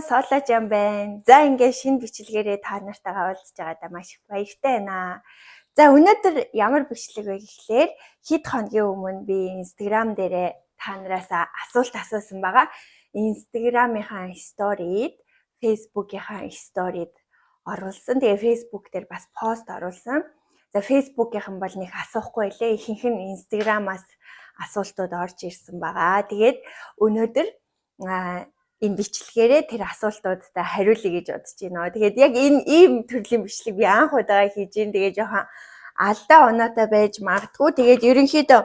Солож юм байна. За ингээд шинэ бичлэгээрээ та нартайгаа уулзж байгаадаа маш их баяртай байна. За өнөөдөр ямар бичлэг вэ гэхлээр хэд хоногийн өмнө би Instagram дээрээ та нараас асуулт асуусан байгаа. Instagram-ийнхаа сторид, Facebook-ийнхаа сторид оруулсан. Тэгээ Facebook дээр бас пост оруулсан. За Facebook-ийнхан бол нэг асуухгүй лээ. Ихэнх нь Instagram-аас асуултууд орж ирсэн байгаа. Тэгээд өнөөдөр энэ бичлэгээрээ тэр асуултуудад хариулъя гэж бодож байна. Тэгээд яг энэ ийм төрлийн бичлэг би анх удаа хийж байна. Тэгээд жоохон алдаа оноотой байж магадгүй. Тэгээд ерөнхийдөө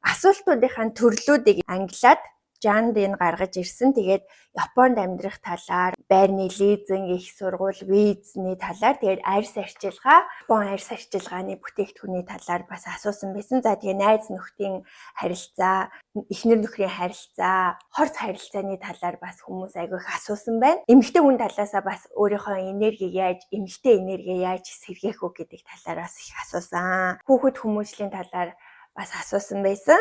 асуултуудынхаа төрлүүдийг англиад жанрыг гаргаж ирсэн. Тэгээд Японд амьдрах талаар, байрны лизинг, их сургууль, визний талаар, тэгээд арьс арчилгаа, Япон арьс арчилгааны бүтээгдэхүүний талаар бас асуусан байсан. За тэгээд найз нөхдийн харилцаа, эхнэр нөхрийн харилцаа, хорц харилцааны талаар бас хүмүүс айгүйх асуусан байна. Эмэгтэй хүн талаасаа бас өөрийнхөө эмэгтэй энерги яаж сэргээх вэ гэдэг талаар бас их асуусан. Хүүхэд хүмүүжлийн талаар бас асуусан байсан.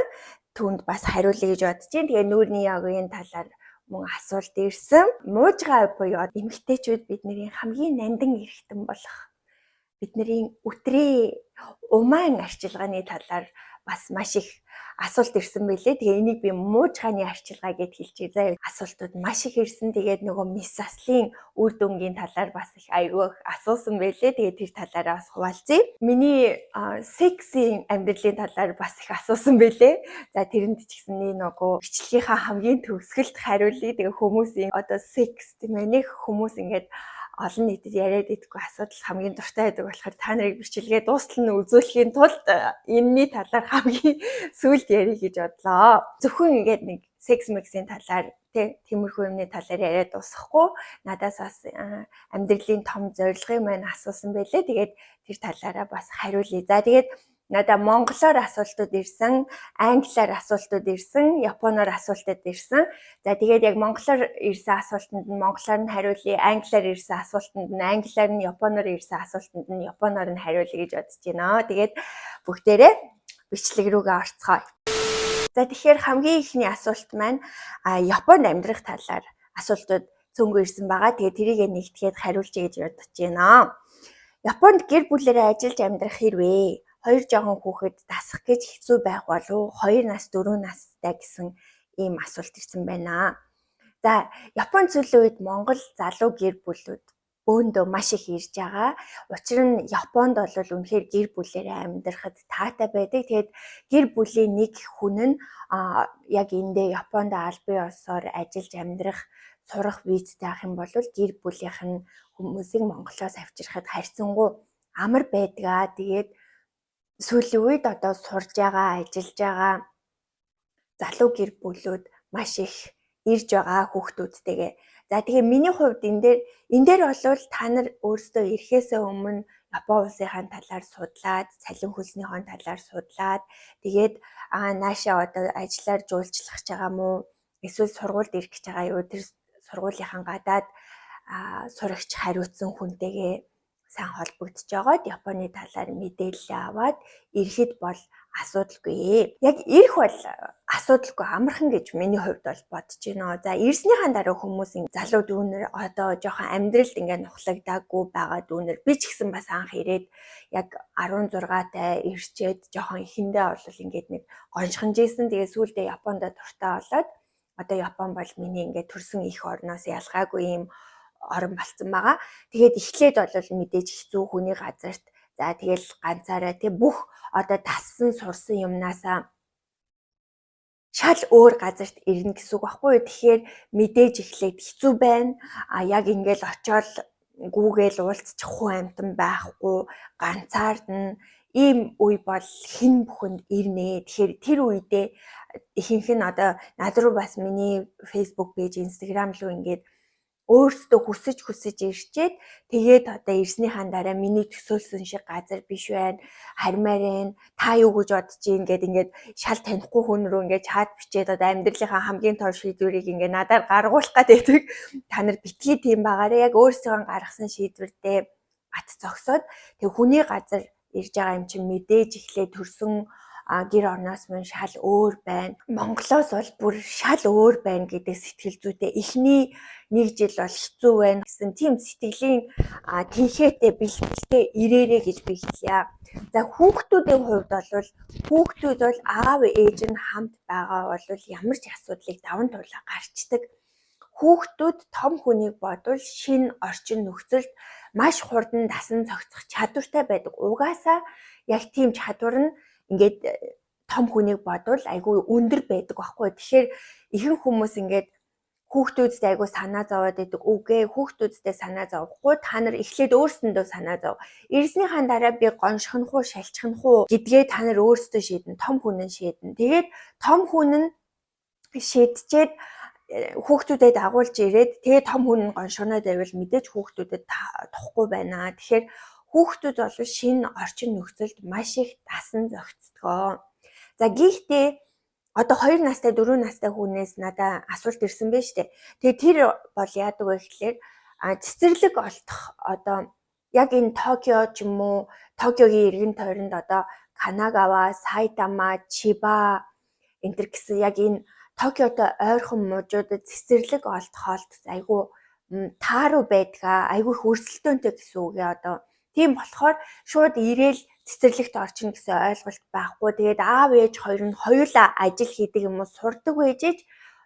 Түүнд бас хариулъя гэж бодож байна. Тэгээ нүүрний ягийн талаар мөн асуулт ирсэн. Муужгаа буюу эмэгтэйчүүд бидний хамгийн нандин эрхтэн болох бидний өтрээ умаан арчилгааны талаар бас маш их асуулт ирсэн байлээ. Тэгээ энийг би муужгааны арчилгаа гэж хэлчихье. За асуултууд маш их ирсэн. Тэгээд нөгөө мис аслын үр дүнгийн талаар бас их айгүй асуусан байлээ. Тэгээд тэр талаараа бас хуваалцъя. Миний сексийн амьдралын талаар бас их асуусан байлээ. За тэрэнд ч гэсэн нөгөө бичлэгийнхаа хамгийн төгсгөлд хариулъя. Тэгээ хүмүүсийн одоо секс тийм ээ, нэг хүмүүс ингээд олон нийтэд яриад идэггүй асуудал хамгийн дуртай байдаг болохоор та нарыг бичлэгээ дуустал нь үзүүлэхийн тулд энэний талаар хамгийн сүүлд ярих гэж бодлоо. Зөвхөн ингээд нэг секс мексийн талаар тиймэрхүү юмны талаар яриад дуусахгүй надаас бас амьдралын том зорилгын маань асуусан байлээ. Тэгээд тэр талаараа бас хариулъя. За тэгээд надаа монголоор асуултууд ирсэн, англиар асуултууд ирсэн, японоор асуултууд ирсэн. За тэгээд яг монголоор ирсэн асуултанд нь монголоор нь хариулъя, англиар ирсэн асуултанд нь англиар нь, японоор ирсэн асуултанд нь японоор нь хариулъя гэж бодож байна. Тэгээд бүгдээрээ бичлэг рүүгээ орцгоё. За тэгэхээр хамгийн ихний асуулт маань Японд амьдрах талаар асуултууд цөөнгөө ирсэн байгаа. Тэгээд тэрийг нэгтгэхэд хариулъя гэж бодож байна. Японд гэр бүлээрээ ажиллаж амьдрах хэрвээ 2 жоохон хүүхэд дасах гэж хэцүү байх болов 2 нас 4 настай гэсэн ийм асуулт ирсэн байна. За Японд сүүлийн үед Монгол залуу гэр бүлүүд бөөндөө маш их ирж байгаа. Учир нь Японд бол үнэхээр гэр бүлээрээ амьдрахад таатай байдаг. Тэгээд гэр бүлийн нэг хүн нь яг эндээ Японд аль бие усаар ажиллаж амьдрах, сурах визтэй авах юм бол гэр бүлийнх нь хүмүүсийг Монголоос авчирхад харьцангуй амар байдаг. Тэгээд сүүлийн үед одоо сурж байгаа, ажиллаж байгаа залуу гэр бүлүүд маш их ирж байгаа хүүхдүүдтэйгээ. За тэгээ миний хувьд энэ дээр бол та нар өөрсдөө ирэхээсээ өмнө Япон улсынхаа талаар судлаад, цалин хөлснийхөө талаар судлаад, тэгээд наашаа одоо ажиллаар жуулчлах гэж байгаа мó, эсвэл сургуульд ирэх гэж байгаа юу, тэр сургуулийнхаа гадаад сурагч хариуцсан хүнтэйгээ сайн холбогдож байгаад Японы талаар мэдээлэл аваад ирэхэд бол асуудалгүй. Яг ирэх бол асуудалгүй амархан гэж миний хувьд бол бодож байна. За ирснийхаа дараа хүмүүсийн залуу дүүнер одоо жоохон амьдралд ингээд нухлагдаагүй байгаа дүүнер би ч гэсэн бас анх ирээд яг 16-тай ирчээд жоохон ихэндээ бол ингээд нэг гоншхонж ийсэн. Тэгээ сүүлдээ Японд дуртай болоод одоо Япон бол миний ингээд төрсөн их орноос ялгаагүй юм орон болсон байгаа. Тэгээд эхлээд бол мэдээж хэцүү хүний газарт за тэгэл ганцаараа бүх одоо тассан сурсан юмнасаа шал өөр газарт ирнэ гэсэн үг байхгүй юу? Тэгэхээр мэдээж эхлээд хэцүү байна. Яг ингээл очиод гүүгээл уулзчих хүн амтан байхгүй, ганцаард ийм үе бол хэн бүхэнд ирнэ. Тэгэхээр тэр үедээ ихэнх нь одоо над руу бас миний Facebook пэйж, Instagram руу ингээд өөрсдөө хүсэж ирчээд тэгээд одоо ирснийхаа дараа миний төсөөлсөн шиг газар биш байна, хармаар байна, та юу гэж бодож ийн гэд ингээд шал танихгүй хүн рүү ингээд чат бичээд одоо амьдралынхаа хамгийн том шийдвэрийг ингээд надаар гаргуулах гэдэг. Та нар битгий тийм байгаарэ, яг өөрсдөө гаргасан шийдвэрдээ бат зогсоод тэг хүний газар ирж байгаа юм чинь мэдээж эхлээ төрсөн гэр орноос мөн шал өөр байна. Монголоос бол бүр шал өөр байна гэдэг сэтгэл зүйтэй. Эхний 1 жил бол хэцүү байна гэсэн тийм сэтгэлийн тэнхээтэй бэлтгэлтэй ирээрээ гэж би хэлье. За хүүхдүүдийн хувьд бол хүүхдүүд бол аав ээж нь хамт байгаа бол ямар ч асуудлыг даван туулаа гарчдаг. Хүүхдүүд том хүнийг бодвол шинэ орчин нөхцөлд маш хурдан дасан зохицох чадвартай байдаг. Угаасаа яг тийм чадвар нь ингээд том хүнийг бодвол айгүй өндөр байдаг байхгүй. Тэгэхээр ихэнх хүмүүс ингээд хүүхдүүдтэй айгүй санаа зовоод байдаг. Үгүй хүүхдүүдтэй санаа зовхгүй та нар эхлээд өөрсөндөө санаа зов. Ирснийхаа дараа би гоншихнах уу, шалчихнах уу гэдгээ та нар өөрсдөө шийдэн. Том хүн нь шийдэн. Тэгээд том хүн нь шийдчихэд хүүхдүүдэд дагуулж ирээд тэгээ том хүн гоншгоноод байвал мэдээж хүүхдүүдэд тухгүй байна. Тэгэхээр хүүхдүүд бол шинэ орчин нөхцөлд маш их дасан зохицдог. За гэхдээ одоо 2 настай 4 настай хүнээс надад асуулт ирсэн байна шүү дээ. Тэгээ тэр бол яадаг вэ гэхлээр цэцэрлэг олдох одоо яг энэ Токио ч юм уу Токиогийн иргэн тойронд одоо Канагава, Сайтама, Чиба энэ төр гэсэн яг энэ Токиотой ойрхон мужуудад цэцэрлэг олдоход айгүй тааруу байдгаа, айгүй хөрсөлтөөнтэй гэсэн үг яа одоо. Тийм болохоор шууд ирээл цэцэрлэгт орчин гэсэн ойлголт байхгүй. Тэгээд аав ээж хоёр нь хоёулаа ажил хийдэг юм уу сурдаг байжээж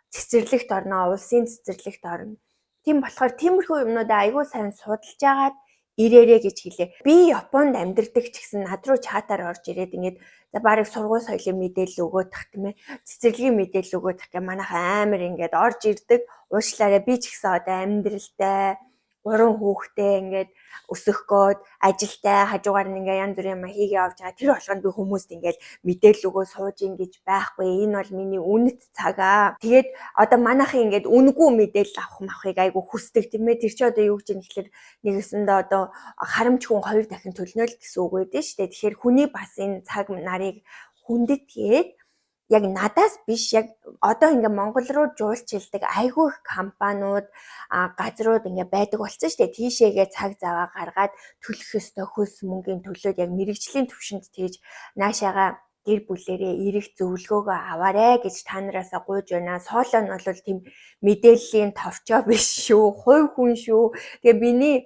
цэцэрлэгт орно, улсын цэцэрлэгт орно. Тийм болохоор тиймэрхүү юмнуудаа айгүй сайн судалж агаад ирээрээ гэж хэлээ. Би Японд амьдардаг ч гэсэн над руу чатаар орж ирээд ингээд за барыг сургууль соёлын мэдээлэл өгөөдөх тийм ээ. Цэцэрлэгийн мэдээлэл өгөөдөх гэх манайхаа амар ингээд орж ирдэг. Уушлаараа би ч гэсэн одоо амьдралтай 3 хүүхдээ ингээд өсөх гээд ажилтай хажуугаар нь ингээ янз бүрийн юм хийгээ авч байгаа. Тэр болгонд би хүмүүст ингээд мэдээлэл өгөө сууж ингэж байхгүй. Энэ бол миний үнэт цагаа. Тэгээд одоо манайхын ингээд үнэгүй мэдээлэл авахыг айгу хүсдэг тийм ээ. Тэр чи одоо юу гэж юм гэхэлэр нэгэсэндээ одоо харамч хүн 2 дахин төлнө л гэсэн үг байдэн шүү дээ. Тэгэхээр хүний бас энэ цаг нарыг хүндэтгээд яг надаас биш яг одоо ингээ Монгол руу жуулчилдаг айгүй их компаниуд газрууд ингээ байдаг болсон шүү дээ. Тийшээгээ цаг заваа гаргаад төлөх ёстой хөлс мөнгөний төлөөд яг мэрэгжлийн түвшинд тэгж наашаага гэр бүлэрээ ирэх зөвлөгөөгөө аваарэ гэж та нараасаа гуйж байна. Соолоо нь бол тийм мэдээллийн товчоо биш шүү. Хувь хүн шүү. Тэгээ миний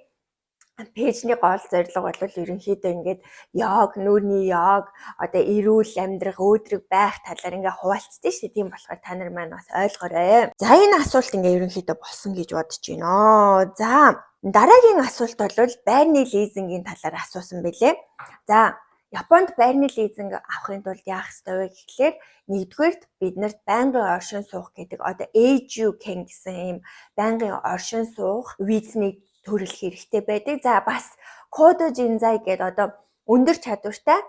пэйжний гол зорилго бол ерөнхийдөө ингээд йог, нүүрний йог, одоо эрүүл амьдрах, өөдрөг байх талаар ингээ хуваалцдаг шүү дээ. Тийм болохоор та нар маань бас ойлгоорой. За энэ асуулт ингээ ерөнхийдөө болсон гэж бодож байна. За дараагийн асуулт бол байрны лизингийн талаар асуусан байлээ. За Японд байрны лизинг авахын тулд яах ёстой вэ гэхлээр нэгдүгээрт биднэрт байнгын оршин суух гэдэг одоо Eiju-ken гэсэн ийм байнгын оршин суух визний төрөл хэрэгтэй байдаг. За бас Кодо Жинзай гэдэг одоо өндөр чадвартай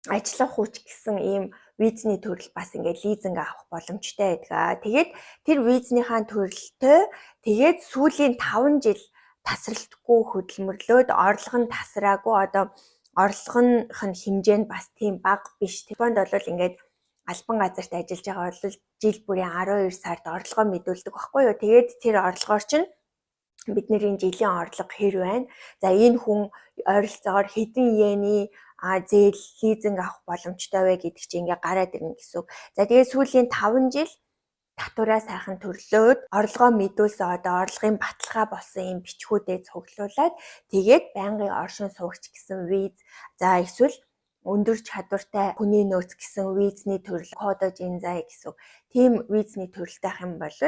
ажиллах хүч гэсэн ийм визний төрөл бас ингээд лизинг авах боломжтой байдаг. Тэгээд тэр визнийхаа төрөлтөө тэгээд сүүлийн 5 жил тасралтгүй хөдөлмөрлөөд орлого нь тасраагүй одоо орлогынх нь хэмжээ нь бас тийм бага биш. Японд бол ингээд албан газарт ажиллаж байгаа бол жил бүрийн 12 сард орлогоо мэдүүлдэг байхгүй юу. Тэгээд тэр орлогоор чинь бидний жилийн орлого хэр байна. За энэ хүн ойролцоогоор хэдэн йений зээл лизинг авах боломжтой вэ гэдэг чинь ингээ гараад ирнэ гэсэн үг. За тэгээд сүүлийн 5 жил татвараа сайхан төрлөөд орлогоо мэдүүлсэн одоо орлогын баталгаа болсон юм бичгүүдэд цуглуулад тэгээд байнгын оршин суугч гэсэн виз за эсвэл өндөр чадвартай хүний нөөц гэсэн визний төрөл Кодо Жинзай гэсэн тийм визний төрөлтэй юм бол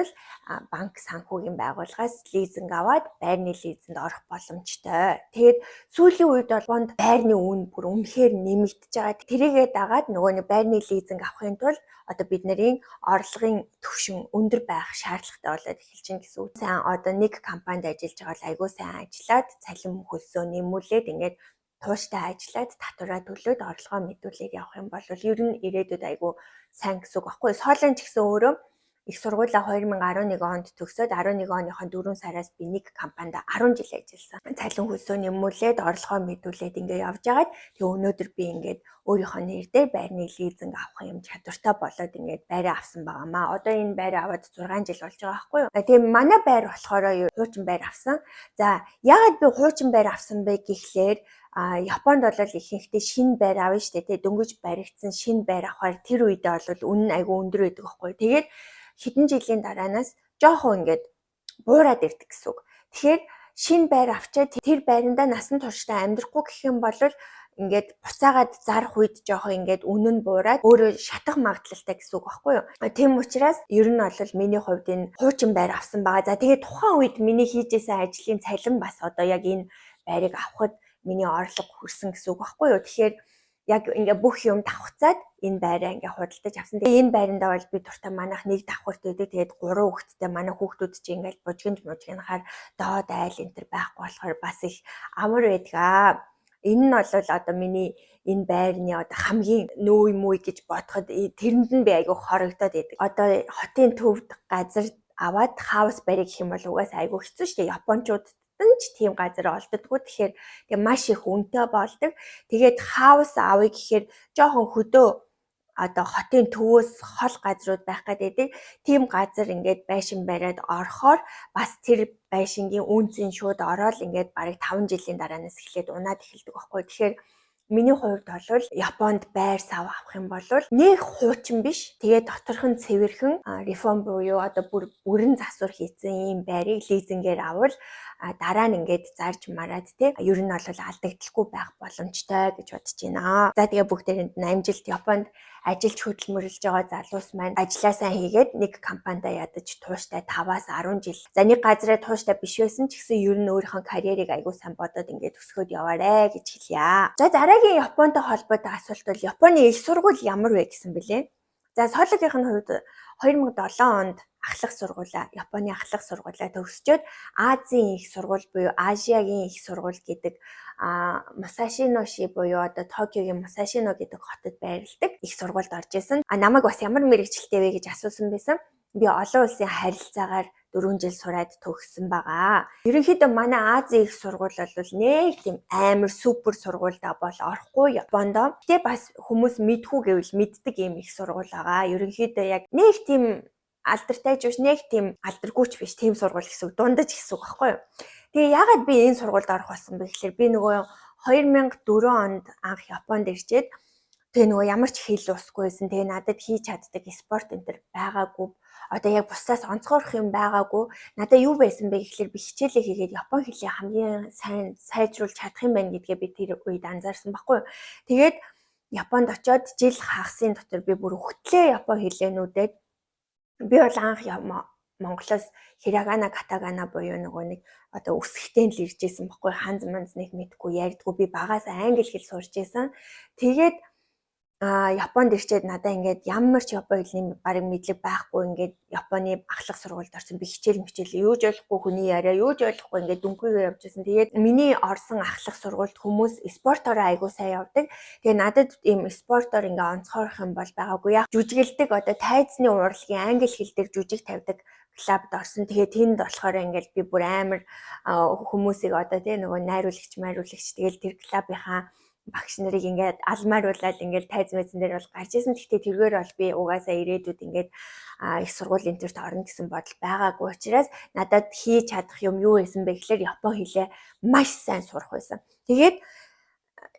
банк санхүүгийн байгууллагаас лизинг аваад байрны лизинд орох боломжтой. Тэгээд сүүлийн үед бол байрны үн бүр үнэхээр нэмэгдэж байгаа. Тэрийгээ дагаад нөгөө нэг байрны лизинг авахын тулд одоо бидний орлогын түвшин өндөр байх шаардлагатай болоод эхэлж байна гэсэн үг. Сайн одоо нэг компанид ажиллаж байгаа бол айгүй сайн ажиллаад цалин хөлсөө нэмүүлээд ингээд тууштай ажиллаад татвараа төлөөд орлогоо мэдүүлээд явах юм бол ер нь ирээдүйд айгүй сайн гэсэн үг баггүй. Соолон ч гэсэн өөрөө их сургуулаа 2011 онд төгсөөд 11 оныхон 4 сараас би нэг компанид 10 жил ажилласан. Цалин хөлсөө нэмүүлээд орлогоо мэдүүлээд ингээд явж байгаад тэгээ өнөөдөр би ингээд өөрийнхөө нэр дээр байрны лизинг авах юм чадвартай болоод ингээд байраа авсан байгаамаа. Одоо энэ байраа аваад 6 жил болж байгаа байхгүй юу. Тэгээ манай байр болохоор хуучин байр авсан. За яагаад би хуучин байр авсан бэ гэхлээр Японд бол ихэнхдээ шинэ байр авна штэ тий дөнгөж баригдсан шинэ байр авахаар тэр үедээ бол үнэ айгүй өндөр байдаг байхгүй. Тэгээд хэдэн жилийн дараанаас жоохон ингээд буураад ирдэг гэсэн үг. Тэгэхээр шинэ байр авчаад тэр байранда насан туршдаа амьдрахгүй гэх юм бол ингээд буцаагаад зарах үед жоохон ингээд үнэн нь буураад өөрөө шатах магадлалтай гэсэн үг байхгүй юу. Тийм учраас ер нь бол миний хувьд энэ хуучин байр авсан байгаа. За тэгээд тухайн үед миний хийжсэн ажлын цалин бас одоо яг энэ байрыг авахд миний орлого хүрсэн гэсэн үг байхгүй юу. Тэгэхээр яг ингээ бүх юм давхцаад энэ байраа ингээ худалдаж авсан. Тэгээ энэ байрандаа бол би дуртай манайх нэг давхарт өгдөг. Тэгээд 3 хүүхэдтэй манай хүүхдүүд чинь ингээл бужигнахаар доод айл энэ төр байхгүй болохоор бас их амар байдаг. Энэ нь бол одоо миний энэ байрны одоо хамгийн нөө юм уу гэж бодоход тэрэнд нь би айгүй хорогдоод байдаг. Одоо хотын төвд газар аваад хаус барих гэх юм бол угаасаа айгүй хэцүү шүү дээ. Японочууд ч тийм газар олддоггүй. Тэгэхээр тэгээ маш их үнэтэй болдог. Тэгээд хаус авъя гэхээр жоохон хөдөө одоо хотын төвөөс хол газрууд байх гэдэг. Тийм газар ингээд байшин бариад орохоор бас тэр байшингийн үнцийн шууд ороод ингээд бараг 5 жилийн дараанаас эхлээд унаад эхэлдэг байхгүй. Тэгэхээр миний хувьд бол Японд байр сав авах юм бол нэг хуучин биш. Тэгээ доторх нь цэвэрхэн реформ буюу одоо бүрэн засвар хийсэн ийм байрыг лизингээр авал дараа нь ингээд зарж мараад те ер нь бол алдагдaltaгүй байх боломжтой гэж бодож байна. За тэгээ бүгдээрэнд 8 жилд Японд ажиллаж хөдөлмөрлөж байгаа залуус маань ажиллаа сайн хийгээд нэг компанид ядаж тууштай 5-аас 10 жил. За нэг газараа тууштай биш байсан ч гэсэн ер нь өөрийнхөө карьерийг аягүй сайн бодоод ингээд өсгөөд яваарэ гэж хэлье. За дараагийн Японтой холбоотой асуулт бол Японы их сургууль ямар вэ гэсэн бэлээ. За соёлогын хувьд 2007 онд ахлах сургуулаа Японы ахлах сургуулаа төгсчөөд Азийн их сургууль буюу Азиагийн их сургууль гэдэг Мусашиноши буюу одоо Токиогийн Мусашино гэдэг хотод байрладаг их сургуульд орж исэн. Намайг бас ямар мэрэгчлээ вэ гэж асуусан байсан. Би олон улсын харилцаагаар 4 жил сураад төгссөн байгаа. Ерөнхийдөө манай Азийн их сургууль бол нэг тийм амар супер сургуультай бол орохгүй Япондоо. Гэтэ бас хүмүүс мэдхүү гэвэл мэддэг юм их сургууль байгаа. Ерөнхийдөө яг нэг тийм алдартай ч биш, нэг тийм алдаргүйч биш, тийм сургууль гэсэн үг, дундаж гэсэн үг байхгүй юу? Тэгээ яагаад би энэ сургуульд орох болсон бэ гэхээр би нөгөө 2004 онд анх Японд ирчээд тэгээ нөгөө ямар ч хэл усгүй байсан. Тэгээ надад хийж чаддаг спорт энэ төр байгаагүй. Одоо яг бусдаас онцгойрох юм байгаагүй. Надад юу байсан бэ гэхээр би хичээлээ хийгээд Япон хэлийг хамгийн сайн сайжруулж чадах юм байна гэдгээ би тэр үед анзаарсан байхгүй юу. Тэгээд Японд очиод жил хагасын дотор би бүр хөтлөө Япон хэлээнүүдэд би бол анх Монголоос хирагана, катагана буюу нөгөө нэг одоо үсгтэй л ирж исэн баггүй, ханз манз нэг мэдгүй ярьдгүй, би багасаа англи хэл сурч исэн. Тэгээд Японд ирчээд надаа ингээд ямар ч Япон хэлний бараг мэдлэг байхгүй, ингээд Японы ахлах сургуульд орсон. Би хичээл юу ч ойлгохгүй, хүний яриа юу ч ойлгохгүй ингээд дүнхийгээр явж исэн. Тэгээд миний орсон ахлах сургуульд хүмүүс спортороо айгуу сайн явдаг. Тэгээд надад ийм спортоор ингээд онцгойрох юм бол байгаагүй. Яг жүжиглдэг одоо тайзны урлагийн англи хэл дээр жүжиг тавьдаг клубд орсон. Тэгээд тэнд болохоор ингээд би бүр амар хүмүүсийг одоо тий нөгөө найруулагч тэгэл тэр клубынхаа багш нарыг ингээд алмааруулаад ингээд тайз мэзэн дээр бол гарч исэн. Гэхдээ тэргээр бол би угаасаа ирээдүйд ингээд их сургуулийн төрт орно гэсэн бодол байгаагүй учраас надад хийж чадах юм юу байсан бэ гэхээр Япон хэлээ маш сайн сурах байсан. Тэгээд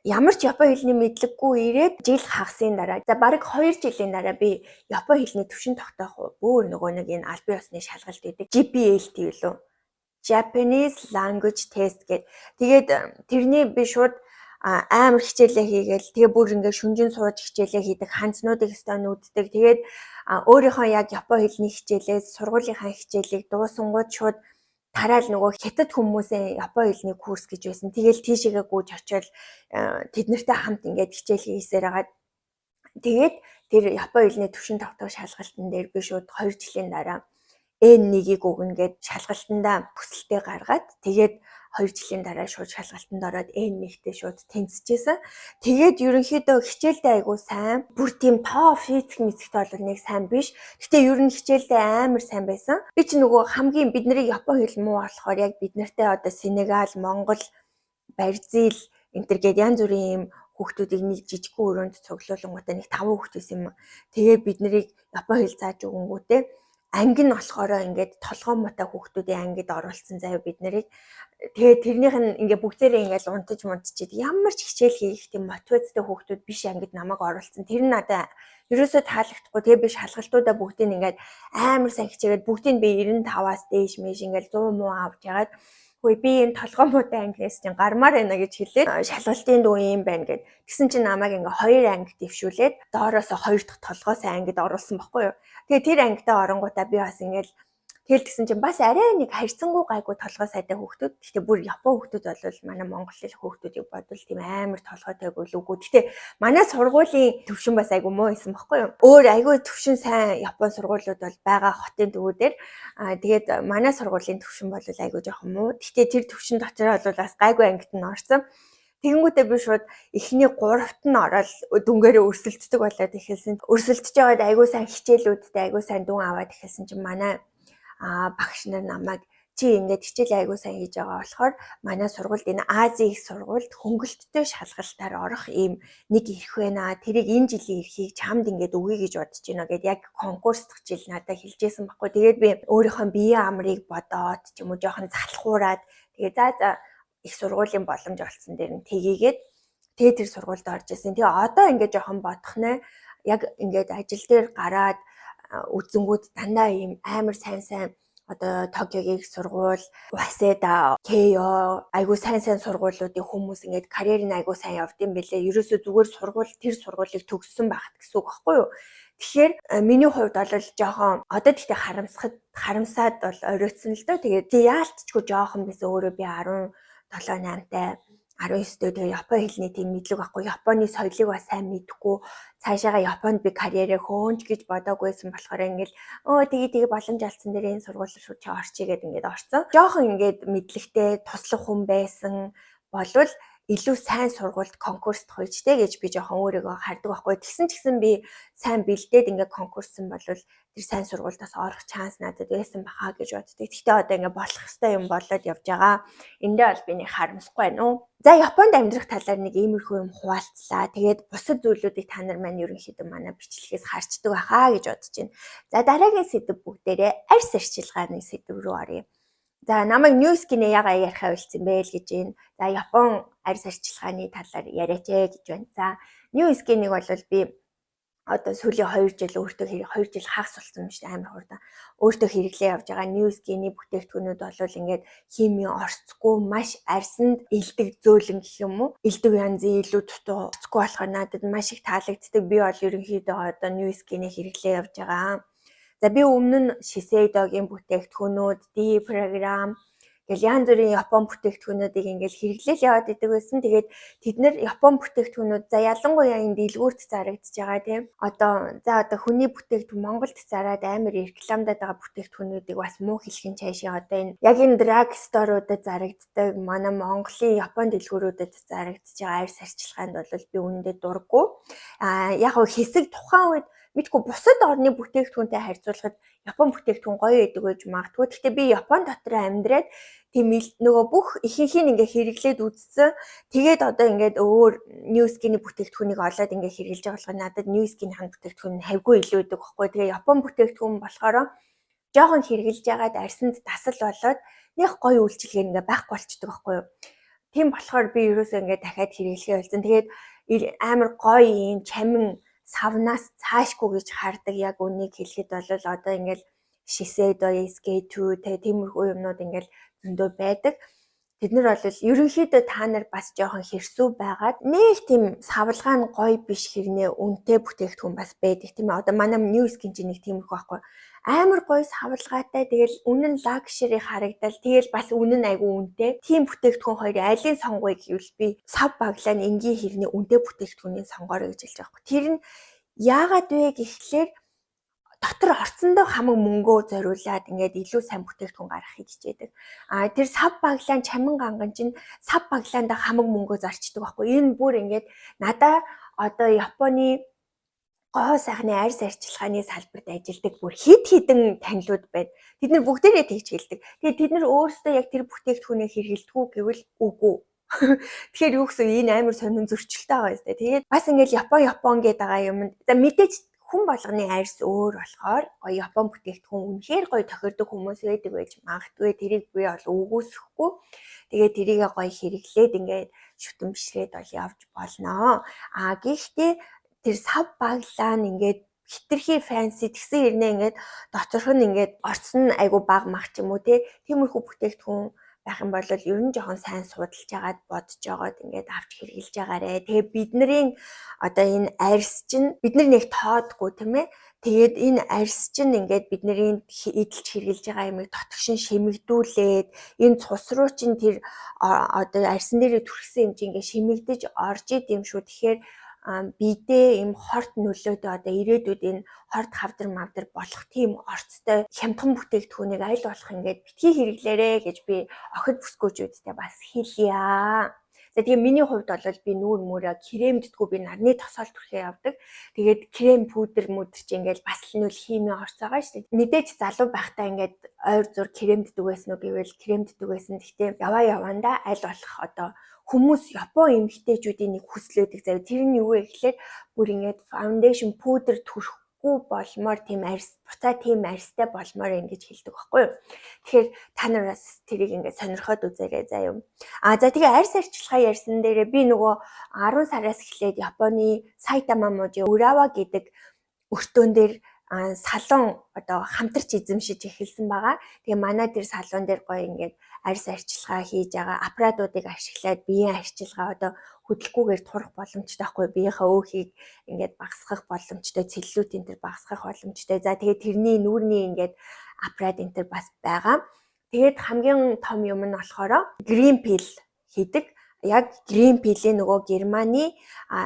ямар ч Япон хэлний мэдлэггүй ирээд жил хагасын дараа за бараг 2 жилийн дараа би Япон хэлний төвшин тогтоох бүр нөгөө нэг энэ албан ёсны шалгалт гэдэг JPLT лөө Japanese Language Test гэдэг. Тэгээд тэрний би шууд амар хичээлээ хийгээл тэгээ бүр ингээд шүнжин сууж хичээлээ хийдэг, ханцнуудыг өстой нүддэг. Тэгээд өөрийнхөө яг Япон хэлний хичээлээс сургуулийнхаа хичээлийг дуусангууд шууд тараал нөгөө хятад хүмүүсийн Япон хэлний курс гэж байсан. Тэгээл тийшээгээ гүйж очиод тэднэртэй хамт ингээд хичээл хийсээр хагаад тэгээд тэр Япон хэлний төвшин тогтоох шалгалтын дээр би шууд 2 жилийн дараа N1-ийг өгнө гэд шалгалтандаа бүсэлтээ гаргаад тэгээд 2 жилийн дараа шууд шалгалтанд ороод N1-тэй шууд тэнцэжсэн. Тэгээд ерөнхийдөө хичээлдээ айгуу сайн. Бүр тийм тоо физик мэзэгт бол нэг сайн биш. Гэтэ ер нь хичээлдээ амар сайн байсан. Би ч нөгөө хамгийн бид нарыг Япон хэл муу болохоор яг бид нартай одоо Сенегал, Монгол, Бразил энтэр гээд янз бүрийн юм хүүхдүүдийг нэг жижигхэн өрөөнд цуглуулангуудаа нэг 5 хүүхд байсан юм. Тэгээд бид нарыг Япон хэл зааж өгөнгүүтээ анги нь болохоор ингээд толгой мотой хүүхдүүдийн ангид оруулсан заяа бид нарыг. Тэгээд тэрнийх нь ингээд бүгдээрээ ингээд унтаж мунтчихэд ямар ч хичээл хийх тийм мотивацтай хүүхдүүд биш ангид намайг оруулсан. Тэр нь надад ерөөсөө таалагдахгүй. Тэгээд би шалгалтуудаа бүгдийг ингээд амар сайн хичээгээд бүгдийг би 95-аас дээш мэш ингээд 100 муу авч ягаад хөөе би энэ толгой муутай ангиас чинь гармаар байна гэж хэлээд шалгалтын дүү юм байна гэд. Тэгсэн чинь намайг ингээ 2 анги дэвшүүлээд доороосоо 2 дахь толгойсоо ангид оруулсан байхгүй юу. Тэгээ тэр ангидаа оронгуудаа би бас ингээл тэгэл тэгсэн чинь бас арай нэг харьцангуй гайгүй толгой сайтай хүүхдүүд. Гэхдээ бүр Япон хүүхдүүд бол манай Монгол хэл хүүхдүүдийг бодвол тийм амар толгойтойг үгүй. Гэхдээ манай сургуулийн төвшин бас айгүй муу байсан байхгүй юу. Өөр айгүй төвшин сайн Япон сургуулиуд бол байгаа хотын төвүүдээр. Тэгээд манай сургуулийн төвшин бол айгүй жоохон муу. Гэхдээ тэр төвшин дотор бол бас гайгүй ангид нь орсон. Тэгэнгүүтээ би шууд эхний 3-т нь ороод дүнгээрээ өрсөлддөг болоод эхэлсэн. Өрсөлдөж байгаад айгүй сайн хичээлүүдтэй айгүй сайн дүн аваад эхэлсэн чинь манай багш нар намайг чи ингээд хичээл айгүй сайн хийж байгаа болохоор манай сургуульд энэ Азийн их сургуульд хөнгөлөлттэй шалгалтаар орох ийм нэг ирэх байна. Тэрийг энэ жилийн эрхийг чамд ингээд өгье гэж бодож байна гэд яг конкурс дахь жил надад хэлжсэн байхгүй. Тэгээд би өөрийнхөө биеийн амрыг бодоод ч юм уу жоохон залхуураад тэгээ за их сургуулийн боломж олцсон дээр нь тгийгээд тэгээ тэр сургуульд орж исэн. Тэгээ одоо ингээд жоохон бодох нэ яг ингээд ажил дээр гараад үзэнгүүд дандаа ийм амар сайн одоо Токиогийн их сургууль, Waseda, Keio айгуу сайн сургуулиудын хүмүүс ингээд карьер нь айгуу сайн явд юм бэлээ. Ерөөсөө зүгээр тэр сургуулийг төгссөн байхад гэсэн үг байхгүй юу? Тэгэхээр миний хувьд бол жоохон одоо тэгтээ харамсаад бол оройтсон л доо. Тэгээд яалтчгүй жоохон бис өөрөө би 17, 8-тай 19-тэй тэгээ Япон хэлний тийм мэдлэг байхгүй. Японы соёлыг бас сайн мэдхгүй. Цаашаага Японд би карьерээ хөөнч гэж бодоагүйсэн болохоор ингээл тэгээ боломж алдсан дээр энэ сургууль руу чи орчие гэд ингээд орсон. Жохон ингээд мэдлэгтэй туслах хүн байсан болвол илүү сайн сургуульд конкурст хуйчтэй гэж би жоохон өөрийгөө хардаг байхгүй. Тэгсэн ч гэсэн би сайн бэлдээд ингээд конкурссан болвол тэр сайн сургуульдаас орох шанс надад байсан бахаа гэж боддог. Гэхдээ одоо ингээд болох хэвээр юм болоод явж байгаа. Эндээ бол би нэг харамсахгүй байна уу. За Японд амьдрах талаар нэг иймэрхүү юм хуваалцлаа. Тэгээд бусад зүйлүүдийг та нар маань ерөнхийдөө манай бичлэгээс харцдаг байхаа гэж бодож байна. За дараагийн сэдв бүгдээрээ арьс арчилгааны сэдв рүү оръё. За намайг Newskin-ээ ягаа ярихаа үлдсэн бэ л гэж байна. За Япон арьс арчилгааны талаар яриач гэж байна. За Newskin-ийг бол би одоо сүүлийн 2 жил өөртөө 2 жил хагас болсон юм шүү дээ, амар хурдан. Өөртөө хэрэглээ явж байгаа Newskin-ийн бүтээгдэхүүнүүд бол ингээд хими орцгүй маш арьсанд илдэг зөөлөн гэх юм уу? Илдэг янзын илүү дутуу орцгүй болохоор надад маш их таалагддаг. Би бол ерөнхийдөө одоо Newskin-ийг хэрэглээ явж байгаа. За би өмнө нь Shiseido-гийн бүтээгдэхүүнүүд, D програм гэл янз бүрийн Япон бүтээгдэхүүнүүдийг ингээл хэрэглээл яваад идэг байсан. Тэгээд тэд нэр Япон бүтээгдэхүүнүүд за ялангуяа энэ дэлгүүрт зарагдаж байгаа тийм. Одоо хүний бүтээгдэхүүн Монголд зараад амар рекламдаад байгаа бүтээгдэхүүнүүдийг бас муу хэлхэн цаашаа одоо энэ яг энэ драг сторуудад зарагддаг манай Монголын Япон дэлгүүрүүдэд зарагдаж байгаа арьс арчилгаанд бол би үнэндээ дурггүй. Яг хэсэг тухайн үед мэдгүй бусад орны бүтээгдэхүүнтэй харьцуулахад Япон бүтээгдэхүүн гоё байдаг гэж магадгүй. Гэхдээ би Япон дотор амьдраад тийм нөгөө бүх ихэнхийг ингээ хэрэглээд үзсэн. Тэгээд одоо ингээд өөр Newskin-ийн бүтээгдэхүүнийг олоод ингээ хэрэглэж байгаа болохоор надад Newskin хан бүтээгдэхүүн нь хайгүй илүү байдаг байхгүй. Тэгээ Япон бүтээгдэхүүн болохоор жоохон хэрэглэж ягаад арьсанд тасал болоод нэг гоё үйлчилгээ ингээ байхгүй болчдөг байхгүй юу. Тийм болохоор би ерөөсөө ингээ дахиад хэрэглэхээ болсон. Тэгээд амар гоё юм чамин савнаас цаашгүй гэж хардаг. Яг үнийг хэлэхэд бол одоо ингээл Shiseido, SK2 тиймэрхүү юмнууд ингээл зөндөө байдаг. Тэд нар бол ерөнхийдөө та нар бас жоохон хэрсүү байгаад нэг тийм савлгаа нь гоё биш хэрнээ үнэтэй бүтээгдэхүүн бас байдаг тийм ээ. Одоо манай Newskin чинь нэг тиймэрхүү байхгүй. Амар гоё савлгаатай тэгэл үнэн лакшери харагдал тэгэл бас үнэн айгүй үнэтэй. Тийм бүтээгдэхүүн хоёрын алийг сонгоё гэвэл би сав баглаа нь энгийн хэрнээ үнэтэй бүтээгдэхүүнийг сонгоорой гэж хэлж байгаа байхгүй. Тэр нь яагаад вэ гэхлээр дотор орцсондоо хамаг мөнгөө зориулаад ингээд илүү сайн бүтээгдэхүүн гаргахыг хичээдэг. Тэр сав баглаан чамин ганган чинь сав баглаанда хамаг мөнгөө зарчдаг байхгүй. Энэ бүр ингээд надаа одоо Японы гоо сайхны арьс арчилгааны салбарт ажилладаг бүр хэд хэдэн танилуд байна. Тэд нар бүгдээрээ тэгж хэлдэг. Тэгээд тэд нар өөрсдөө яг тэр бүтээгдэхүүнээ хэрэглэдэг үү гэвэл үгүй. Тэгэхээр юу гэсэн энэ амар сонин зөрчилтэй байгаа юм тест. Тэгээд бас ингээд Япон гэдэг байгаа юм. За мэдээж хүн болгоны арьс өөр болохоор гоё Япон бүтээгдэхүүн үнэхээр гоё тохирдог хүмүүс байдаг байж магадгүй. Тэрийг би бол үгүйсэхгүй. Тэгээд тэрийг гоё хэрэглээд ингээд шүтэн бишрээд бол явж болно. Гэхдээ тэр сав баглаа ингээд хитрхи фэнси тэгсэн хэрнээ ингээд доторх нь ингээд орцсон айгу баг мах ч юм уу тиймэрхүү бүтээгдэхүүн байх юм бол ер нь жоохон сайн судалж агаад бодож жагаад ингээд авч хэрэгжилж байгаарэ. Тэгээ бидний одоо энэ арьс чинь бид нар нэг тоодгүй тийм ээ. Тэгээд энэ арьс чинь ингээд бидний эдэлж хэрэгжилж байгаа юмыг дотгошин шимэгдүүлээд энэ цус руу чинь тэр одоо арьсан дээр түрхсэн юм чинь ингээд шимэгдэж орж идэм шүү. Тэгэхээр бидээ им хорт нөлөөдөө одоо ирээдүйд энэ хорт хавдар мавдар болох тийм орцтой хямдхан бүтээгдэхүүнийг аль болох ингээд битгий хэрэглээрэ гэж би охид бүсгүүчүүдтэй бас хэлье. За тэгээ миний хувьд бол би нүүр мөрөө кремддгүү би нарны тосоол түрхээ явдаг. Тэгээд крем пудр мөдөр чи ингээд бас л нөл хими орц байгаа шүү дээ. Мэдээж залуу байхдаа ингээд ойр зур кремддэг байсан уу гэвэл кремддэг байсан. Гэхдээ яваандаа аль болох одоо хүмүүс Япон эмэгтэйчүүдийн нэг хүсэл өгдөг зав. Тэр нь юу вэ гэхээр бүр ингээд фаундейшн пудр түрхгүй болмоор тийм арьс буцаа тийм арьстай болмоор ингэж хэлдэг байхгүй юу. Тэгэхээр та нараас тэрийг ингээд сонирхоод үзээрэй заа юм. За тэгээ арьс арчилгаа ярьсан дээрээ би нөгөө 10 сараас эхлээд Японы Сайтама мужи Урава гэдэг өртөөн дээр салон одоо хамтарч эзэмшиж эхэлсэн байгаа. Тэгээ манай тэр салон дээр гоё ингээд арьс арчилгаа хийж байгаа аппаратуудыг ашиглаад биеийн арчилгаа одоо хөдөлгүүгээр турах боломжтой байхгүй биеийнхээ өөхийг ингээд багасгах боломжтой, целлюлит энэ төр багасгах боломжтой. За тэгээ тэрний нүүрний ингээд аппарат энэ төр бас байгаа. Тэгээд хамгийн том юм нь болохоор green pill хийдэг. Яг green pill-ийн нөгөө Германы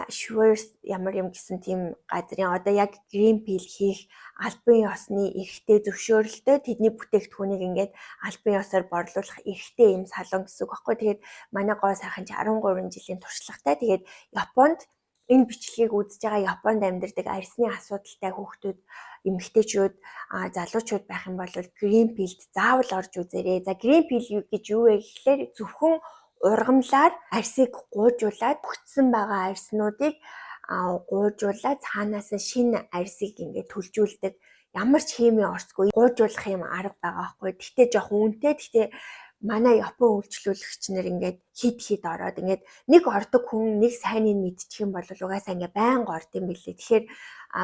Schwarz ямар юм гэсэн тийм газрын одоо яг green pill хийх албан ёсны эрхтэй зөвшөөрөлтөй тэдний бүтээгдэхүүнийг ингээд албан ёсоор борлуулах эрхтэй юм салон гэсэн үг байхгүй. Тэгээд манай гоо сайхан 13 жилийн туршлагатай. Тэгээд Японд энэ бичлэгийг үзэж байгаа Японд амьдардаг арьсны асуудалтай хүүхдүүд эмэгтэйчүүд залуучууд байх юм бол green pill-д заавал орж үзээрэй. За green pill гэж юу вэ гэхээр зөвхөн ургамлаар арьсыг гуйжуулаад бүтсэн байгаа арьснуудыг гуйжуулаад цаанаас нь шинэ арьсыг ингээд төлжүүлдэг. Ямар ч хими орцгүй гуйжуулах юм арга байгаа байхгүй. Гэхдээ жоохон үнэтэй. Гэхдээ манай Япон үйлчлүүлэгч нар ингээд хид ороод ингээд нэг ордог хүн нэг сайныг мэдчих юм бол угаасаа ингээд байнга орд юм билээ. Тэгэхээр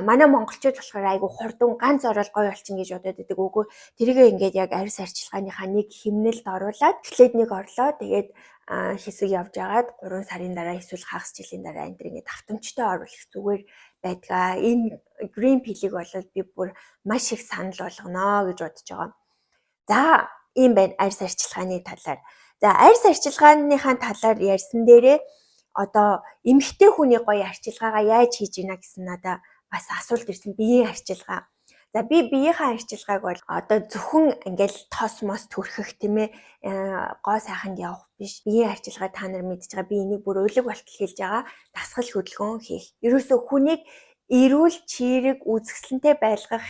манай монголчууд болохоор айгу хурдан ганц орол гоё болчин гэж бодоод байдаг. Үгүй тэрийгээ ингээд яг арьс арчилгааныхаа нэг химнэлд оруулаад эхлээд нэг орлоо. Тэгээд хэсэг явж агаад 3 сарын дараа эсвэл хагас жилийн дараа энэ ингээд автомжтой оруулах зүгээр байдгаа. Энэ green pill-ийг бол би бүр маш их санал болгоно гэж бодож байгаа. За ийм байна арьс арчилгааны талаар. За арьс арчилгааныхаа талаар ярьсан дээрээ одоо эмэгтэй хүний гоё арчилгаагаа яаж хийж гинэ гэсэн надаа бас асуулт ирсэн. Биеийн арчилгаа. За би биеийнхээ арчилгааг бол одоо зөвхөн ингээл тос мос төрхөх тийм ээ гоо сайханд явах биш. Биеийн арчилгаа та нар мэдж байгаа. Би энийг бүр өлег болтол хэлж байгаа. Дасгал хөдөлгөөн хийх. Ерөөсөө хүнийг эрүүл чирэг үзэсгэлэнтэй байлгах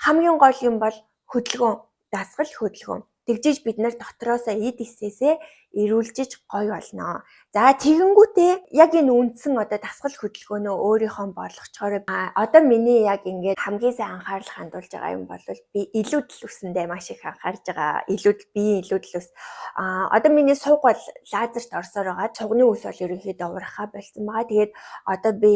хамгийн гол юм бол хөдөлгөөн, дасгал хөдөлгөөн. Тэгжиж бид нар дотроосоо эд эсээсээ эрүүлжиж гоё болно. За тэгэнгүүтээ яг энэ үндсэн одоо дасгал хөдөлгөөнөө өөрийнхөө болгочоор одоо миний яг ингээд хамгийн сайн анхаарал хандуулж байгаа юм бол би илүүдл үсэндээ маш их анхаарж байгаа. Биеийн илүүдл ус. Одоо миний сууг бол лазерт орсоор байгаа. Цугны ус бол ерөнхийдөө урахаа болсон байгаа. Тэгээд одоо би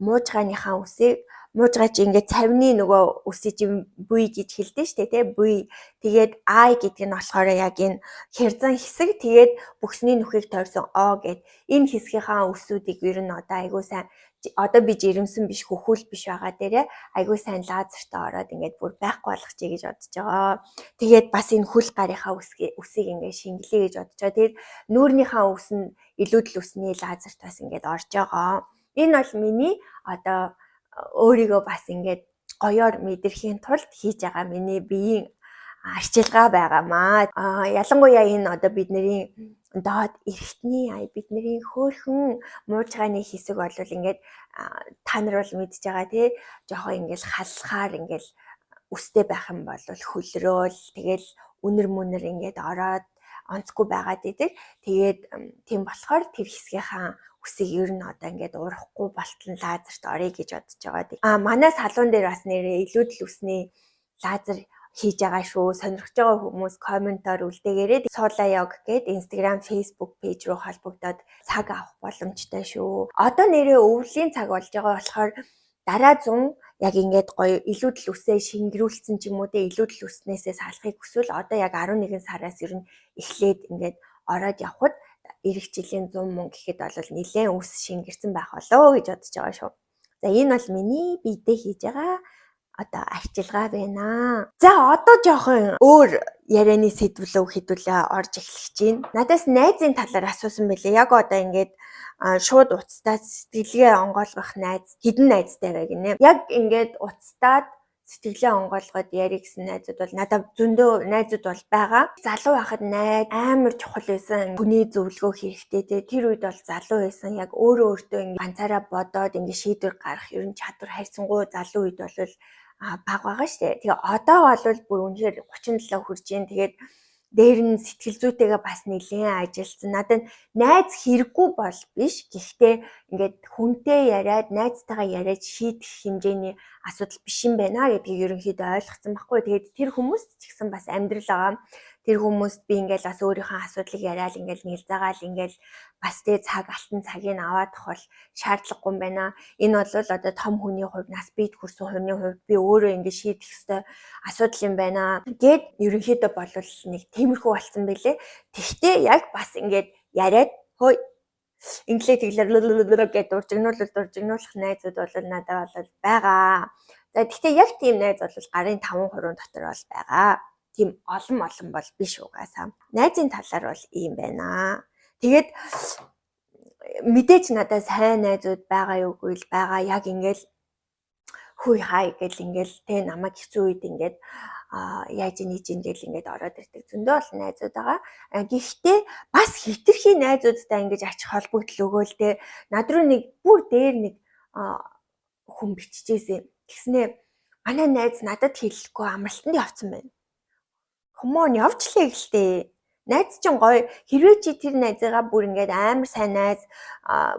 муужгааныхаа үсийг муужгаа чи ингээд цавны нөгөө үсийг чи буй гэж хэлдэг шүү дээ тий буй. Тэгээд I гэдэг нь болохоор яг энэ хязан хэсэг тэгээд бүхсний нүхийг тойрсон O гэд энэ хэсгийнхаа үсүүдийг ер нь одоо айгуу сайн одоо би жирэмсэн биш хөхүүл биш байгаа дээрээ айгуу сайн лазертаа ороод ингээд бүр байхгүй болгочихъя гэж бодож байгаа. Тэгээд бас энэ хөл гарынхаа үсийг ингээд шингэлье гэж бодож байгаа. Тэгээд нүүрнийхаа үс нь илүүдл үсний лазерт бас ингээд орж байгаа. Энэ бол миний одоо өөрийгөө бас ингээд гоёор мэдрэхийн тулд хийж байгаа миний биеийн арчилгаа байгаамаа. Ялангуяа энэ одоо бидний доод эргэтний бидний хөөрхөн мууж байгаа нэг хэсэг бол ингээд та нар бол мэдж байгаа тий жоохон ингээл халахаар ингээл үстэй байх юм бол хөлрөөл тэгэл үнэр мүнэр ингээд ороод онцгүй байгаад идэг. Тэгээд тийм болохоор тэр хэсгийнхаа үсийг ер нь одоо ингээд урахгүй болтон лазерт орё гэж бодож байгаа. Манай салуун дээр бас нэрээ илүүдэл үсний лазер хийж байгаа шүү. Сонирхож байгаа хүмүүс комментоор үлдээгээрэй. Суулаа яг гээд Instagram, Facebook пэйж рүү холбогдоод цаг авах боломжтой шүү. Одоо нэрээ өвлийн цаг болж байгаа болохоор дараа 100 яг ингээд гоё илүүдэл үсээ шингэрүүлсэн ч юм уу те илүүдэл үснээсээ салахыг хүсвэл одоо яг 11 сараас ер нь эхлээд ингээд ороод явхад эх жилийн 100 мөн гэхэд бол нэлээд үс шингэрсэн байх болоо гэж бодож байгаа шүү. За энэ бол миний биедээ хийж байгаа одоо арчилгаа байна. За одоо жоохон өөр ярианы сэдвлөө хэдүүлээ орж эхлэх чинь. Надаас найзын талаар асуусан байлээ. Яг одоо ингээд шууд уцтаад сэтгэлгээ онгойлгох найз хідэн найзтай бай гинэ. Яг ингээд уцтаад сэтгэлээ онгойлгоод яри гэсэн найзууд бол надад зөндөө найзууд бол байгаа. Залуу байхад найз амар чухал байсан. Хүний зөвлөгөө хэрэгтэй те. Тэр үед бол залуу байсан. Яг өөрөө өөртөө ингээд ганцаараа бодоод ингээд шийдвэр гаргах ер нь чадвар хайрцангуй залуу үед бол баг байгаа штэ. Тэгээ одоо бол бүр үнэхээр 37 хүрж ийн. Тэгээд дээр нь сэтгэл зүйтэйгээ бас нэлээд ажилласан. Надад найз хэрэггүй бол биш. Гэхдээ ингээд хүнтэй яриад, найзтайгаа яриад шийдэх хэмжээний асуудал биш юм байна гэдгийг ерөнхийдөө ойлгоцсон байхгүй. Тэгээд тэр хүмүүст ч гэсэн бас амьдрал байгаа. Тэр хүмүүст би ингээл бас өөрийнхөө асуудлыг яриад ингээл нэлзаагаал ингээл бас тэгээ цаг алтан цагийг аваадах бол шаардлагагүй юм байна. Энэ бол одоо том хүний хувьд нас бид хүрсэн хүний хувьд би өөрөө ингээд шийдэх ёстой асуудал юм байна. Гэт ерөнхийдөө бол нэг тиймэрхүү болсон байлээ. Тэгтээ яг бас ингээд яриад хөөе инглээ тэглэр гэд дуржигнуулах найзууд бол надад бол байгаа. За тэгтээ яг тийм найз бол гарын 5% дотор бол байгаа. Тийм олон бол биш угаасаа. Найзын талаар бол ийм байна. Тэгээд мэдээж надад сайн найзууд байгаа юугүй л байгаа. Яг ингээл хүй хай гэл ингээл тэ намайг хэцүү үед ингээд яаж ийж ингээл ингээд ороод ирдэг зөндөө бол найзууд байгаа. Гэхдээ бас хитрхи найзуудтай ингэж ач холбогдол өгөөл тэ над руу нэг бүр дээр нэг хүн биччихсэн. Тэгснээ манай найз надад хэлэхгүй амралтанд явцсан байна. Хүмүүн явчлаа гэлтэй. Найз чинь гоё хэрвээ чи тэр найзыгаа бүр ингээд амар сайн найз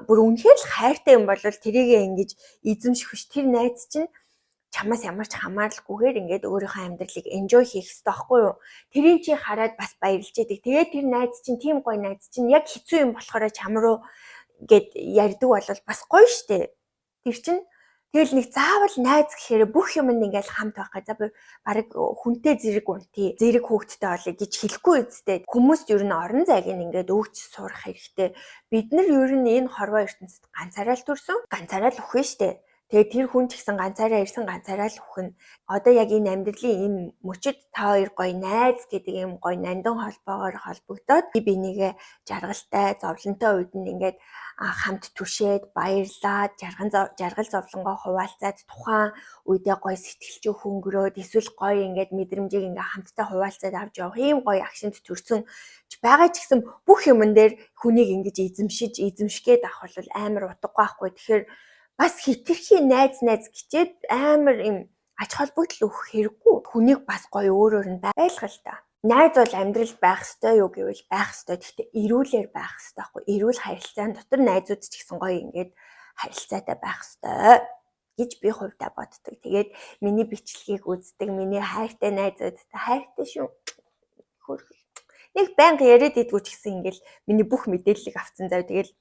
бүр үнэхээр л хайртай юм бол тэрийгээ ингэж эзэмших биш. Тэр найз чинь чамаас ямар ч хамааралгүйгээр ингээд өөрийнхөө амьдралыг enjoy хийх хэрэгтэй байхгүй юу? Тэрийг чи хараад бас баярлж яадаг. Тэгээд тэр найз чинь тийм гоё найз чинь яг хэцүү юм болохоор чам руу гэд ярьдаг бол бас гоё штэ. Тэр чинь тэгэл нэг заавал найз гэхээр бүх юмд ингээл хамт байх гэж баг хүнтэй зэрэг унтий зэрэг хөөгдтэй олё гэж хэлэхгүй үстэй. Хүмүүст ер нь орон зайг ингээд өгч сурах хэрэгтэй. Бид нар ер нь энэ хорвоо ертөнцид ганцаараа л төрсөн, ганцаараа л үхэн штэ. Тэгээд тэр хүн ч гэсэн ганцаараа ирсэн ганцаараа л үхэн. Одоо яг энэ амьдралын энэ мөчөд та хоёр гоё найз гэдэг юм гоё нандин холбоогоор холбогдоод бинийгээ жаргалтай, зовлонтой үед нь ингээд хамт түшээд баярлаад жаргал зовлонгоо хуваалцаад тухайн үедээ гоё сэтгэлж хөнгөрөөд эсвэл гоё ингээд мэдрэмжийг ингээд хамтдаа хуваалцаад авч явах ийм гоё агшинд төрсөн байгаа ч гэсэн бүх юмн дээр хүнийг ингэж эзэмшгээд авах бол амар утгагүй байхгүй. Тэгэхээр бас хитрхи найз гिचээд амар юм ач холбогдол өгөх хэрэггүй. Хүнийг бас гоё өөрөөр нь байлгах л та. Найз бол амьдрал байх ёстой юу гэвэл байх ёстой. Гэхдээ эрүүлэр байх ёстой байхгүй. Эрүүл харилцаан дотор найзууд ч гэсэн гоё ингээд харилцаатай байх ёстой гэж би хувьдаа боддог. Тэгээд миний бичлэгийг үздэг, миний хайртай найзуудтай хайртай шүү. Нэг байнга яриад идэггүй ч гэсэн ингээл миний бүх мэдээллийг авцсан зав. Тэгэл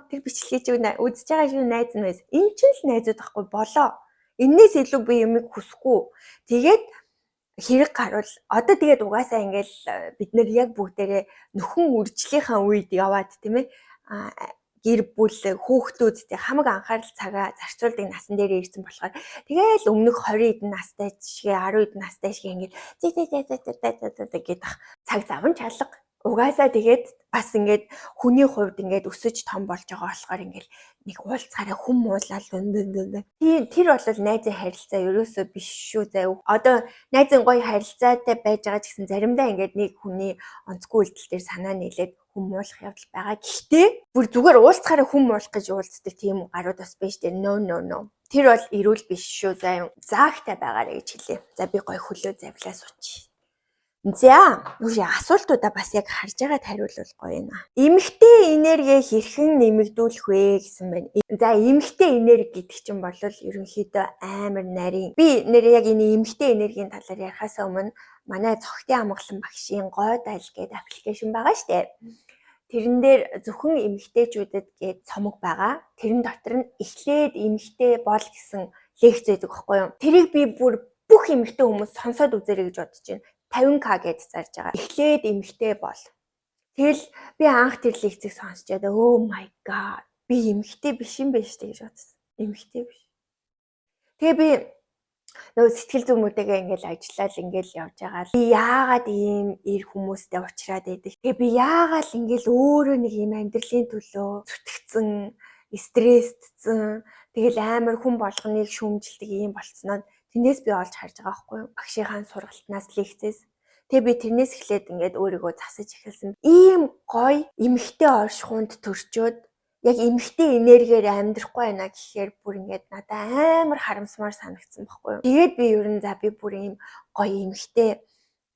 тэр бичлэгийг чи үзэж байгаа шүү найз нь байсан. Энэ ч л найзууд ахгүй болоо. Эннээс илүү би юмыг хүсэхгүй. Тэгээд хэрэг гарвал одоо тэгээд угаасаа ингээл бид нэр яг бүгдээрээ нөхөн үржлийнхаа үед яваад тийм ээ гэр бүл хүүхдүүдтэй хамаг анхаарал цагаа зарцуулдаг насан дээр ирсэн болохоор тэгээл өмнөх 20 эдэн настай шигээ 10 эдэн настай шигээ ингээд гэдэг цаг заван чалга. Угаасаа тэгээд бас ингээд хүний хувьд ингээд өсөж том болж байгаа болохоор ингээд нэг уулзахаараа хүм уулаад тэр бол найзын харилцаа ерөөсөө биш шүү заяа. Одоо найзын гоё харилцаатай байж байгаа ч гэсэн заримдаа ингээд нэг хүний онцгүй үйлдэл дээр санаа нийлээд хүм уулах явдал байгаа. Гэхдээ бүр зүгээр уулзахаараа хүм уулах гэж уулздаг тийм гарууд бас биш дээ. No. Тэр бол эрүүл биш шүү заяа. Заагтай байгаарэ гэж хэлээ. За би гоё хөлөө завлаа суучих. За, асуултуудаа бас яг харж байгаад хариулвал гоё юм аа. Эмэгтэй энерги хэрхэн нэмэгдүүлэх вэ гэсэн байна. За, эмэгтэй энерги гэдэг чинь бол ерөнхийдөө амар нарийн. Би нэр яг энэ эмэгтэй энергийн талаар ярихаас өмнө манай цогтын амгалан багшийн гой дайл гэдэг аппликейшн байгаа штэ. Тэрэн дээр зөвхөн эмэгтэйчүүдэд гээд цомог байгаа. Тэрэн дотор нь эхлээд эмэгтэй бол гэсэн лекц байдаг байхгүй юу? Тэрийг би бүр бүх эмэгтэй хүмүүс сонсоод үзээрэй гэж бодож байна. 50k гэж зарж байгаа. Эхлээд эмэгтэй бол. Тэгэл би анх тэр лекцийг сонсчоод oh my god би эмэгтэй биш юм байна шүү гэж бодсон. Эмэгтэй биш. Тэгээ би нөгөө сэтгэл зүйнүүдтэйгээ ингээл ажиллаад ингээл явж байгаа. Би яагаад ийм эр хүмүүстэй уулзраад байдаг. Тэгээ би яагаад ингээл өөрөө нэг ийм амьдралын төлөө зүтгэцэн, стресстсэн. Тэгэл амар хүн болгоныг шүүмжилдэг ийм болцсноо тэндээс би олж харж байгаа байхгүй юу? Багшийнхаа сургалтнаас лекцээс. Тэгээ би тэрнээс эхлээд ингээд өөрийгөө засаж эхэлсэн. Ийм гоё эмэгтэй оршихунд төрчөөд яг эмэгтэй энергиээр амьдрахгүй байна гэхээр бүр ингээд надад амар харамсмаар санагдсан байхгүй юу? Тэгээд би ер нь би бүр ийм гоё эмэгтэй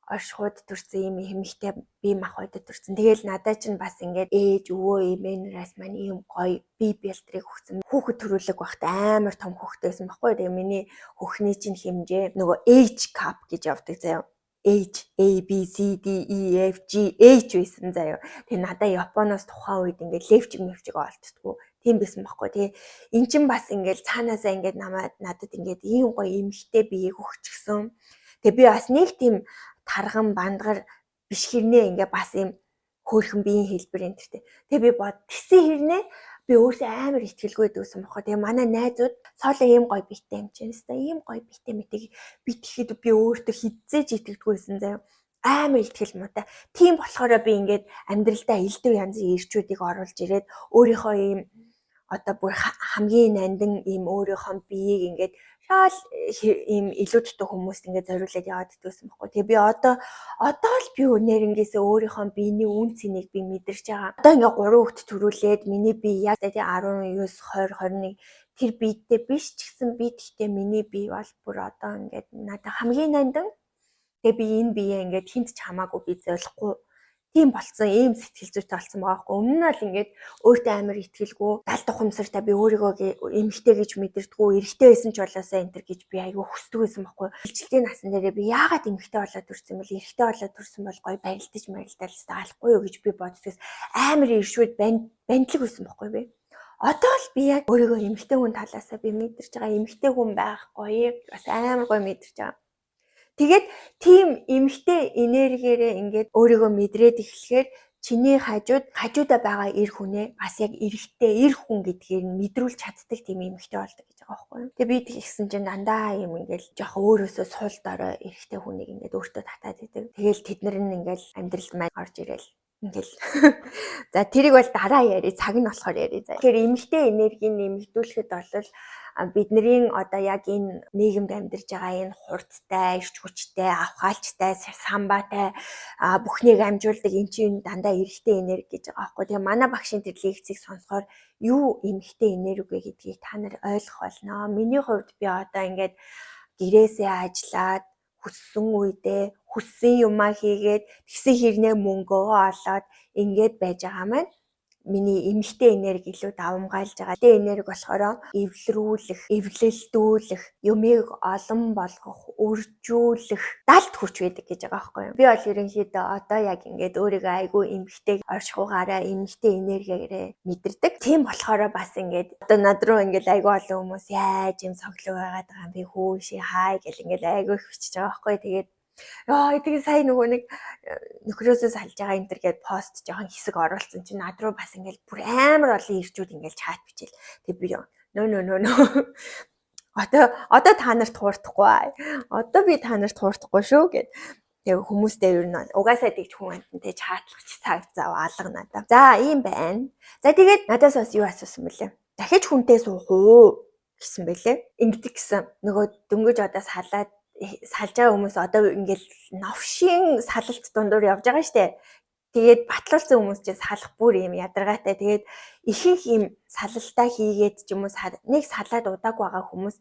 оршихуд төрсэн ийм эмэгтэй бие махбодод төрсэн. Тэгээл надад чинь бас ингээд ээж өвөө эмээнээс маань ийм гоё бие бэлтрийг өгсөн. Хүүхэд төрүүлэг багт амар том хүүхэдтэйсэн баггүй. Тэгээ миний хөхний чинь хэмжээ нөгөө age cup гэж явдаг заяа. H A B C D E F G H байсан заяа. Тэгээ надад Японоос тухайн үед ингээд левчиг олддгоо. Тийм байсан баггүй. Тэгээ эн чинь бас ингээд цаанаасаа ингээд надад ингээд ийм гоё эмэгтэй биеийг өгчихсөн. Тэгээ би бас нэг тийм тарган бандгар биш хэрнээ ингээ бас юм хөөрхөн биеийн хэлбэр энтертэй. Тэгээ би тэгсэн хэрнээ би өөртөө амар ихтгэлгүй дүүсэн бохоо. Тэгээ манай найзууд соолоо ийм гоё биетэй юм чинь өстой ийм гоё биетэй мэтийг би тэгэхэд би өөртөө хизээж итгэдэггүйсэн заяа. Амар ихтгэл муутай. Тийм болохоор би ингээд амьдралдаа элдв янзын ирчүүдийг оруулж ирээд өөрийнхөө ийм одоо бүр хамгийн нандин ийм өөрийнхөө биеийг ингээд шал ийм илүүдтэй хүмүүст ингээд зориулаад яваад идсэн байхгүй. Тэгээ би одоо л би нэрнгээсээ өөрийнхөө биений үн цэнийг би мэдэрч байгаа. Одоо ингээд 3 хүүхэд төрүүлээд миний бие яг 19, 20, 21 тэр биедээ биш ч гэсэн би тэгтээ миний бие бол бүр одоо ингээд надад хамгийн нандин. Тэгээ би энэ бие ингээд хинт ч хамаагүй би золихгүй. Тийм болцсон, ийм сэтгэл зүйтэй болсон байгаа байхгүй. Өмнө нь бол ингээд өөртөө амар итгэлгүй, галт ухамсартай би өөрийгөө эмэгтэй гэж мэдэрдэггүй, эрэгтэй байсан ч болоосаа энэ төр гэж би айгүй хүсдэг байсан байхгүй. Илчлэлийн насан дээрээ би яагаад эмэгтэй болоод төрсөн бэл, эрэгтэй болоод төрсөн бол гоё барилдаж марилдалстай алахгүй юу гэж би боддогс амар иршүүд бандлаг байсан байхгүй би. Одоо л би яг өөрийгөө эмэгтэй хүн талаасаа би мэдэрч байгаа, эмэгтэй хүн байх гоё, бас амар гоё мэдэрч байгаа. Тэгээд тийм эмэгтэй энергиэрээ ингээд өөрийгөө мэдрээд эхлэхээр чиний хажуудаа байгаа эр хүнээ бас яг эрэгтэй эр хүн гэдгийг мэдрүүлж чаддаг тийм эмэгтэй болдог гэж байгаа байхгүй юу. Тэгээ би тэгсэн чинь дандаа юм ингээд жоох өөрөөсөө сул дорой эрэгтэй хүнийг ингээд өөртөө татаад идэг. Тэгээл тэднэр нь ингээд амьдралд маань орж ирээл ингээл. За тэрийг бол дараа яри, цаг нь болохоор яри. Тэгэхээр эмэгтэй энергийг нэмэгдүүлэхэд бол бидний одоо яг энэ нийгэмд амьдарч байгаа энэ хурдтай, эрч хүчтэй, авхаалчтай, самбаатай бүхнийг амжуулдаг эн чинь дандаа эрэгтэй энерги гэж байгаа байхгүй. Тэгээ манай багшийн тэр лекцийг сонсохоор юу эмэгтэй энерги вэ гэдгийг та нар ойлгох болно. Миний хувьд би одоо ингээд гэрээсээ ажиллаад хүссэн үедээ хүссэн юмаа хийгээд тэгсэн хэрнээ мөнгөө олоод ингээд байж байгаа маань миний эмэгтэй энерги илүү давамгайлж байгаа. Эмэгтэй энерги болохоор эвлэрүүлэх, эвлэлдүүлэх, юмыг олон болгох, үржүүлэх, далд хүрч байдаг гэж байгаа байхгүй юу. Би бол ерөнхийдөө одоо яг ингээд өөрийгөө айгүй эмэгтэй оршихугаараа эмэгтэй энергиээрээ мэдэрдэг. Тийм болохоор бас ингээд одоо над руу ингээд айгүй олон хүмүүс яаж юм соглоо байгаад байгаа юм би хөөши хай гэл ингээд айгүй хвчиж байгаа байхгүй юу. Тэгээд тэгээ сая нөгөө нэг нөхрөөсөө салж байгаа энэ төр гээд пост жоохон хэсэг оруулсан чинь над руу бас ингээл бүр амар олон ирчүүд ингээл чат бичээл. Тэг би нөө одоо та нарт хуурдахгүй. Одоо би та нарт хуурдахгүй шүү гэд. Тэгээ хүмүүстэй ер нь угаасаа тэгж хүн амтантай чаатлах цаг зав алга надаа. За ийм байна. За тэгээд надаас бас юу асуусан бэлээ. дахиж хүнтэй суух уу гэсэн байлээ. Ингэдэг гэсэн. Нөгөө дөнгөж одоо салж байгаа хүмүүс одоо ингээл новшийн салалт дундуур явж байгаа штэ. Тэгээд батлуулсан хүмүүс чинь салах бүр юм ядаргаатай. Тэгээд ихэнх юм салалтаа хийгээд ч юм уу нэг салаад удаагүй байгаа хүмүүс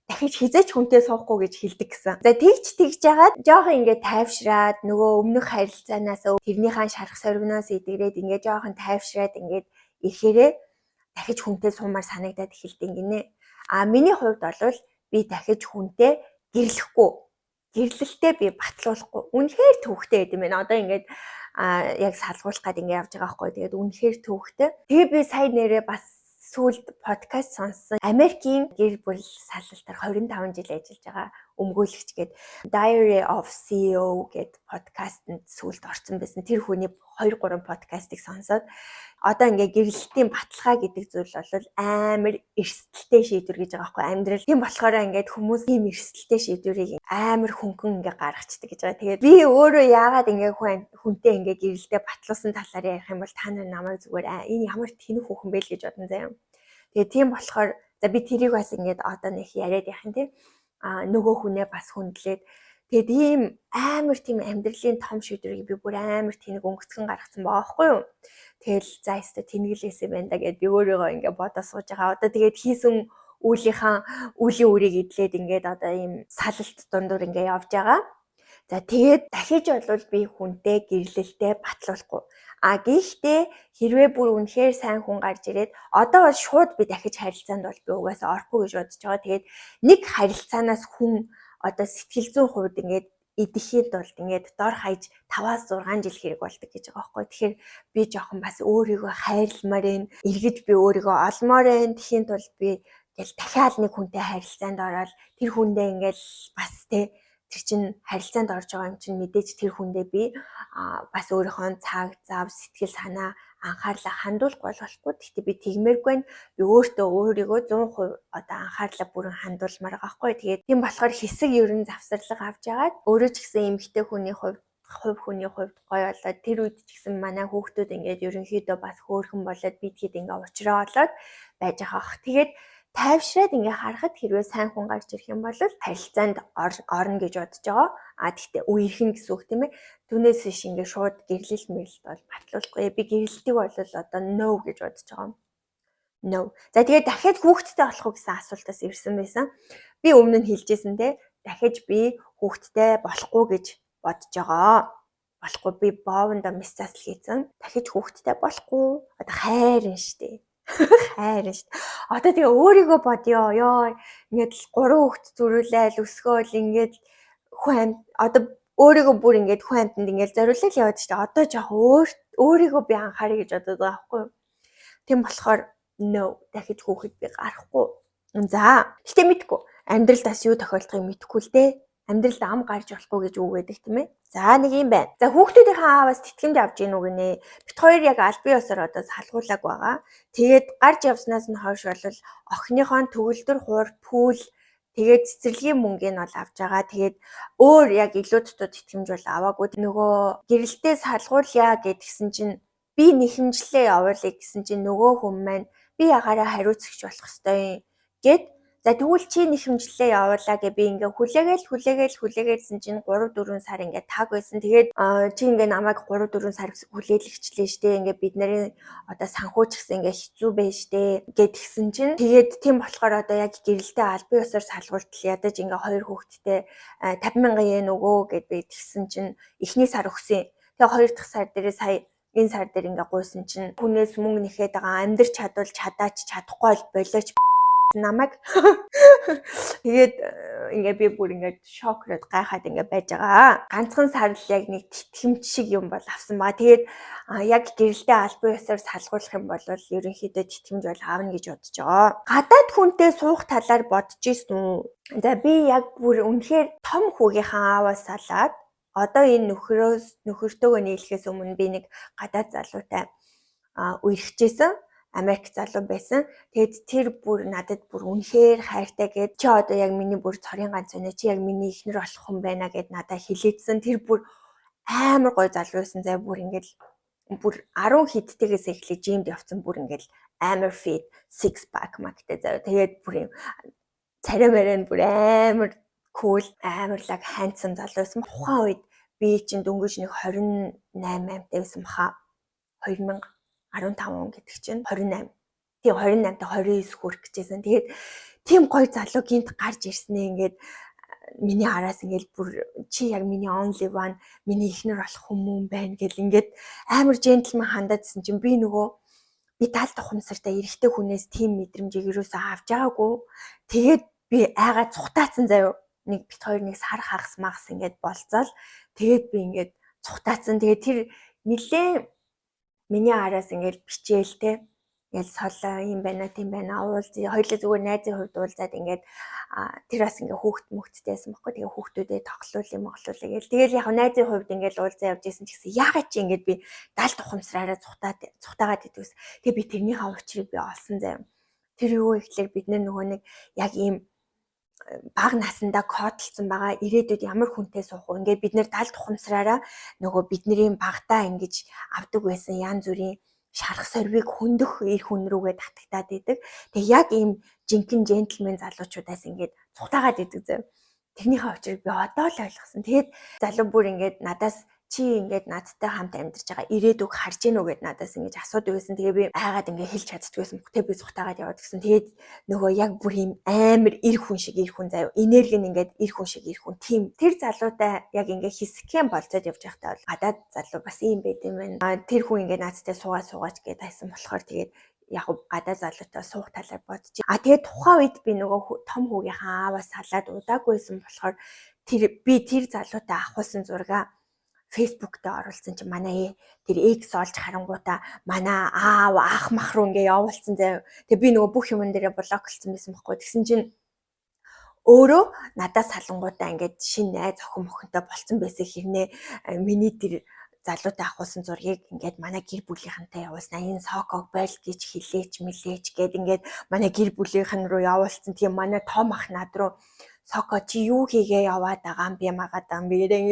дахиж хизээч хүнтэй суухгүй гэж хэлдэг гэсэн. За тэгж жагаад жоохон ингээд тайвшраад нөгөө өмнөх харилцаанаас тэрнийхэн шарах соргиноос идэгрээд ингээд жоохон тайвшраад ингээд ирэхээрээ дахиж хүнтэй суумаар санагдаад эхэлдэг гинэ. А миний хувьд бол би дахиж хүнтэй гэрлэхгүй. Гэрлэлтэд би батлуулахгүй. Үнэхээр төвхтэй байд юм байна. Одоо ингээд яг салгуулах гээд ингээд явж байгаа байхгүй. Тэгээд үнэхээр төвхтэй. Тэгээ би сая нэрээ бас сүүлд подкаст сонссон. Америкийн гэр бүл салалтаар 25 жил ажиллаж байгаа өмгөөлөгч гээд Diary of CEO гээд подкастэнд сүүлд орсон байсан. Тэр хүний 2-3 подкастыг сонсоод одоо ингээ гэрлэлтийн баталгаа гэдэг зүйл бол амар эрсдэлтэй шийдвэр гэж байгаа байхгүй амьдрал. Тийм болохоор ингээд хүмүүс ийм эрсдэлтэй шийдвэрийг амар хөнгөн ингээ гаргацдаг гэж байгаа. Тэгээд би өөрөө яагаад ингээ хүнтэй ингээ гэрлэлтэд батлуулсан талаар ярих юм бол та нар намайг зүгээр энэ ямар тэнэг хүүхэн бэ л гэж бодсон заяа. Тэгээд тийм болохоор за би тэрийг бас ингээд одоо нэг яриад яхин тий. Нөгөө хүнээ бас хүндлээд тэгээд ийм амар тийм амьдралын том шийдвэрийг би бүр амар тэнэг өнгөцгөн гаргацсан байгаа байхгүй юу. Тэгэл за өстө тэнэглээсэй байна да гэд би өөрийгөө ингээ бодоо сууж байгаа. Одоо тэгээд хийсэн үлийн үрийг идлээд ингээд одоо ийм салалт дундуур ингээ явж байгаа. За тэгээд дахиж бол би хүнтэй гэрлэлтэд батлуулахгүй. Гэхдээ хэрвээ бүр үнэхээр сайн хүн гарч ирээд одоо бол шууд би дахиж харилцаанд бол би угаасаа орохгүй гэж бодож байгаа. Тэгээд нэг харилцаанаас хүн одоо сэтгэл зүйн хувьд ингээд идэхэд бол ингээд дор хаяж 5-6 жил хэрэг болдог гэж байгаа байхгүй. Тэгэхээр би жоохон бас өөрийгөө хайрламаар байна. Эргэж би өөрийгөө олмоор байна. Тэхийн тулд би тэгэл дахиад нэг хүнтэй харилцаанд ороод тэр хүндээ ингээд бас тэр чинь харилцаанд орж байгаа юм чинь мэдээж тэр хүндээ би бас өөрийнхөө цаг зав сэтгэл санаа анхаарлаа хандуулахгүй болохгүй. Гэхдээ би тэгмээргүй нь би өөрийгөө 100% одоо анхаарлаа бүрэн хандуулмаар байгаа байхгүй. Тэгээд тийм болохоор хэсэг ерөн завсарлага авч яагаад өөрөө ч гэсэн эмэгтэй хүний хувьд гоё болоод тэр үед ч гэсэн манай хүүхдүүд ингээд ерөнхийдөө бас хөөрхөн болоод бидэхэд ингээд уучраа болоод байж байгаа. Тэгээд тайвшраад ингээ харахад хэрвээ сайн хүн гарч ирэх юм бол харилцаанд орно гэж бодож байгаа. Тэгтээ үерхэн гэсэн үг тийм ээ. Түүнээс биш ингээ шууд гэрлэл мэрлэлт бол батлуулахгүй. Би гэрлэлтийг бол одоо no гэж бодож байгаа. No. За тэгээд дахиад хүүхэдтэй болох уу гэсэн асуултаас ирсэн байсан. Би өмнө нь хэлжсэн те. Дахиж би хүүхэдтэй болохгүй гэж бодож байгаа. Болохгүй би боовондоо мис засал хийсэн. Дахиж хүүхэдтэй болохгүй. Одоо хайрын штэ. Хайр шүү. Одоо тэгээ өөрийгөө бодё. Ёо ингээд 3 хүүхэд зүрүүлээл өсгөөл ингээд хүн одоо өөрийгөө бүр ингээд хүн амтнд ингээд зориулал яваад шүү. Одоо жоох өөрийгөө би анхаарай гэж бодоод байгаа байхгүй юу. Тийм болохоор no дахиж хүүхэд би гарахгүй. За гэтээ мэдгүй. Амьдралд бас юу тохиолдохыг мэдгүй л дээ. Амьдралд ам гарч болохгүй гэж үг байдаг тийм ээ. За нэг юм байна. За хүүхдүүдийнхээ ааваас тэтгэмж авч ийн үг нэ. Бит хоёр яг албан ёсоор одоо салгуулаг байгаа. Тэгээд гарч явснаас нь хойш бол охиныхоо төгөлдөр хуур пүүл тэгээд цэцэрлэгийн мөнгөний бол авч байгаа. Тэгээд өөр яг илүү дотоод тэтгэмж бол аваагүй. Нөгөө гэрэлтээ салгуулъя гэдгсэн чинь би нэхэмжлээ явуулъя гэсэн чинь нөгөө хүн маань би ягаараа хариуцагч болох ёстой гэд за тэгвэл чи нэхэмжлээ явуулаа гэ би ингээ хүлээгээдсэн чинь 3-4 сар ингээ таг байсан. Тэгээд чи ингээ намайг 3-4 сар хүлээлгчлээ штэ. Ингээ бид нарын одоо санхүүч гэсэн ингээ хэцүү байж штэ гэдгсэн чинь тэгээд тийм болохоор одоо яг гэрэлтэй албан ёсоор салгуултал ядаж ингээ 2 хүүхэдтэй 50,000 yen өгөө гэд би тэгсэн чинь эхний сар өгсөн. Тэгээ 2 дахь сар дээрээ сая энэ сар дээр ингээ гуйсан чинь хүнээс мөнгө нэхэд байгаа амьдрч чадвал чадаач чадахгүй бол болооч намайг тэгээд ингээ би бүр ингээ шокроод гайхаад ингээ байж байгаа. Ганцхан сар л яг нэг тэтгэмж шиг юм бол авсан баа. Тэгээд яг гэрэлтэй албан ёсоор салгуулах юм бол ерөнхийдөө тэтгэмж бол аавна гэж бодож байгаа. Гадаад хүнтэй суух талаар бодож ийсэн үү? За би яг бүр үнэхээр том хүүгийнхаа ааваас салаад одоо энэ нөхөртөөгөө нийлэхээс өмнө би нэг гадаад залуутай үерхжсэн. Америк залуу байсан. Тэгэд тэр бүр надад бүр үнэхээр хайртай гэд чи одоо яг миний бүр цорын ганц өнөө чи яг миний эхнэр болох хүн байна гэд надад хэлээдсэн. Тэр бүр амар гой залуу байсан. Заа бүр ингээл бүр 10 хэдтэйгээс эхлэж жимд явцсан бүр ингээл амар fit six pack магтай заяа. Тэгээд бүр юм царай мөрөн бүр амар cool, амар лаг handsome залуу байсан. Тухайн үед би чинь дөнгөж нэг 28 амтай байсан баха. 2015 он гэдэг чинь 28. Тийм 28 та 29 хүрэх гэжсэн. Тэгээд тийм гоё залуу гинт гарч ирснээ ингээд миний араас ингээд бүр чи яг миний only one, миний ихнэр болох хүмүүн байна гэл ингээд амар gentleman хандаадсэн чинь би тал тухамсартай эрэгтэй хүнээс тийм мэдрэмжийг юусаа авч байгаагүй. Тэгээд би айгаа цухтаацсан заяа. Нэг бит хоёр нэг сар хагас магас ингээд болцоол. Тэгээд би ингээд цухтаацсан. Тэгээд тэр нилээн миний араас ингээд бичээл те. Ингээд солоо юм байна тийм байна уулзъя. Хоёулаа зүгээр найзын хувьд уулзаад ингээд тэр бас ингээд хүүхд мөхцтэйсэн баггүй. Тэгээ хүүхдүүдэд тоглоулъя гэл. Тэгэл яг найзын хувьд ингээд уулзаа явж исэн ч гэсэн яагаад чи ингээд би дал тухамсраараа цухтаагаад идвэс. Тэгээ би тэрнийхээ учрыг би олсон заяа. Тэр юу ихлээр бид нөгөө нэг яг ийм бага насандаа кодлцсон байгаа ирээдүйд ямар хүнтэй суух вэ? Ингээд бид нэр дал тухамсраараа нөгөө бидний багтаа ингэж авдаг байсан янз бүрийн шарах сорвиг хөндөх ир хүн рүүгээ татагтаад идэг. Тэгээ яг ийм жинхэнэ джентльмен залуучуудаас ингээд цухтаагаад идэг зав. Тэрнийхээ учрыг би одоо л ойлгосон. Тэгээд залуу бүр ингээд надаас чи ингээд надтай хамт амьдарч байгаа ирээдүг харж гэнэ үү гэд надаас ингэж асуудаг байсан. Тэгээ би айгаад ингээд хэлж чаддгүй байсан. Тэгээ би цухтаагаад яваад гэсэн. Тэгээд нөгөө яг бүр ийм амар ир хүн шиг ир хүн заяа. Энерги нь ингээд ир хүн шиг ир хүн. Тийм тэр залуутай яг ингээд хэсгэн болцоод явж байхдаа бол гадаад залуу бас ийм байд юм байна. Тэр хүн ингээд наадтай суугаач гэд хайсан болохоор тэгээд яг гадаа залуутай суух талаар бодож. Тэгээд тухайн үед би нөгөө том хүүгийнхаа ааваас салаад удаагүйсэн болохоор тэр залуутай авахсан зургаа Facebook дээр оруулсан чинь манай тэр X олж харангуудаа манай аав ах мах руу ингээ явуулсан заяа. Тэгээ би нөгөө бүх юмн дээрээ блоклцсон байсан байхгүй. Тэгсэн чинь өөрөө надаас салангуудаа ингээд шинэ найз охин мохинтой болцсон байсан хэрнээ миний тэр залуутай авахсан зургийг ингээд манай гэр бүлийнхэнтэй явуулснаа энэ соког бойл гэж хилээч мэлээч гэд ингээд манай гэр бүлийнхэн рүү явуулсан. Тэгээ манай том ах над руу соко чи юу хийгээ яваад байгаа юм би магаад байгаа юм би гэдэг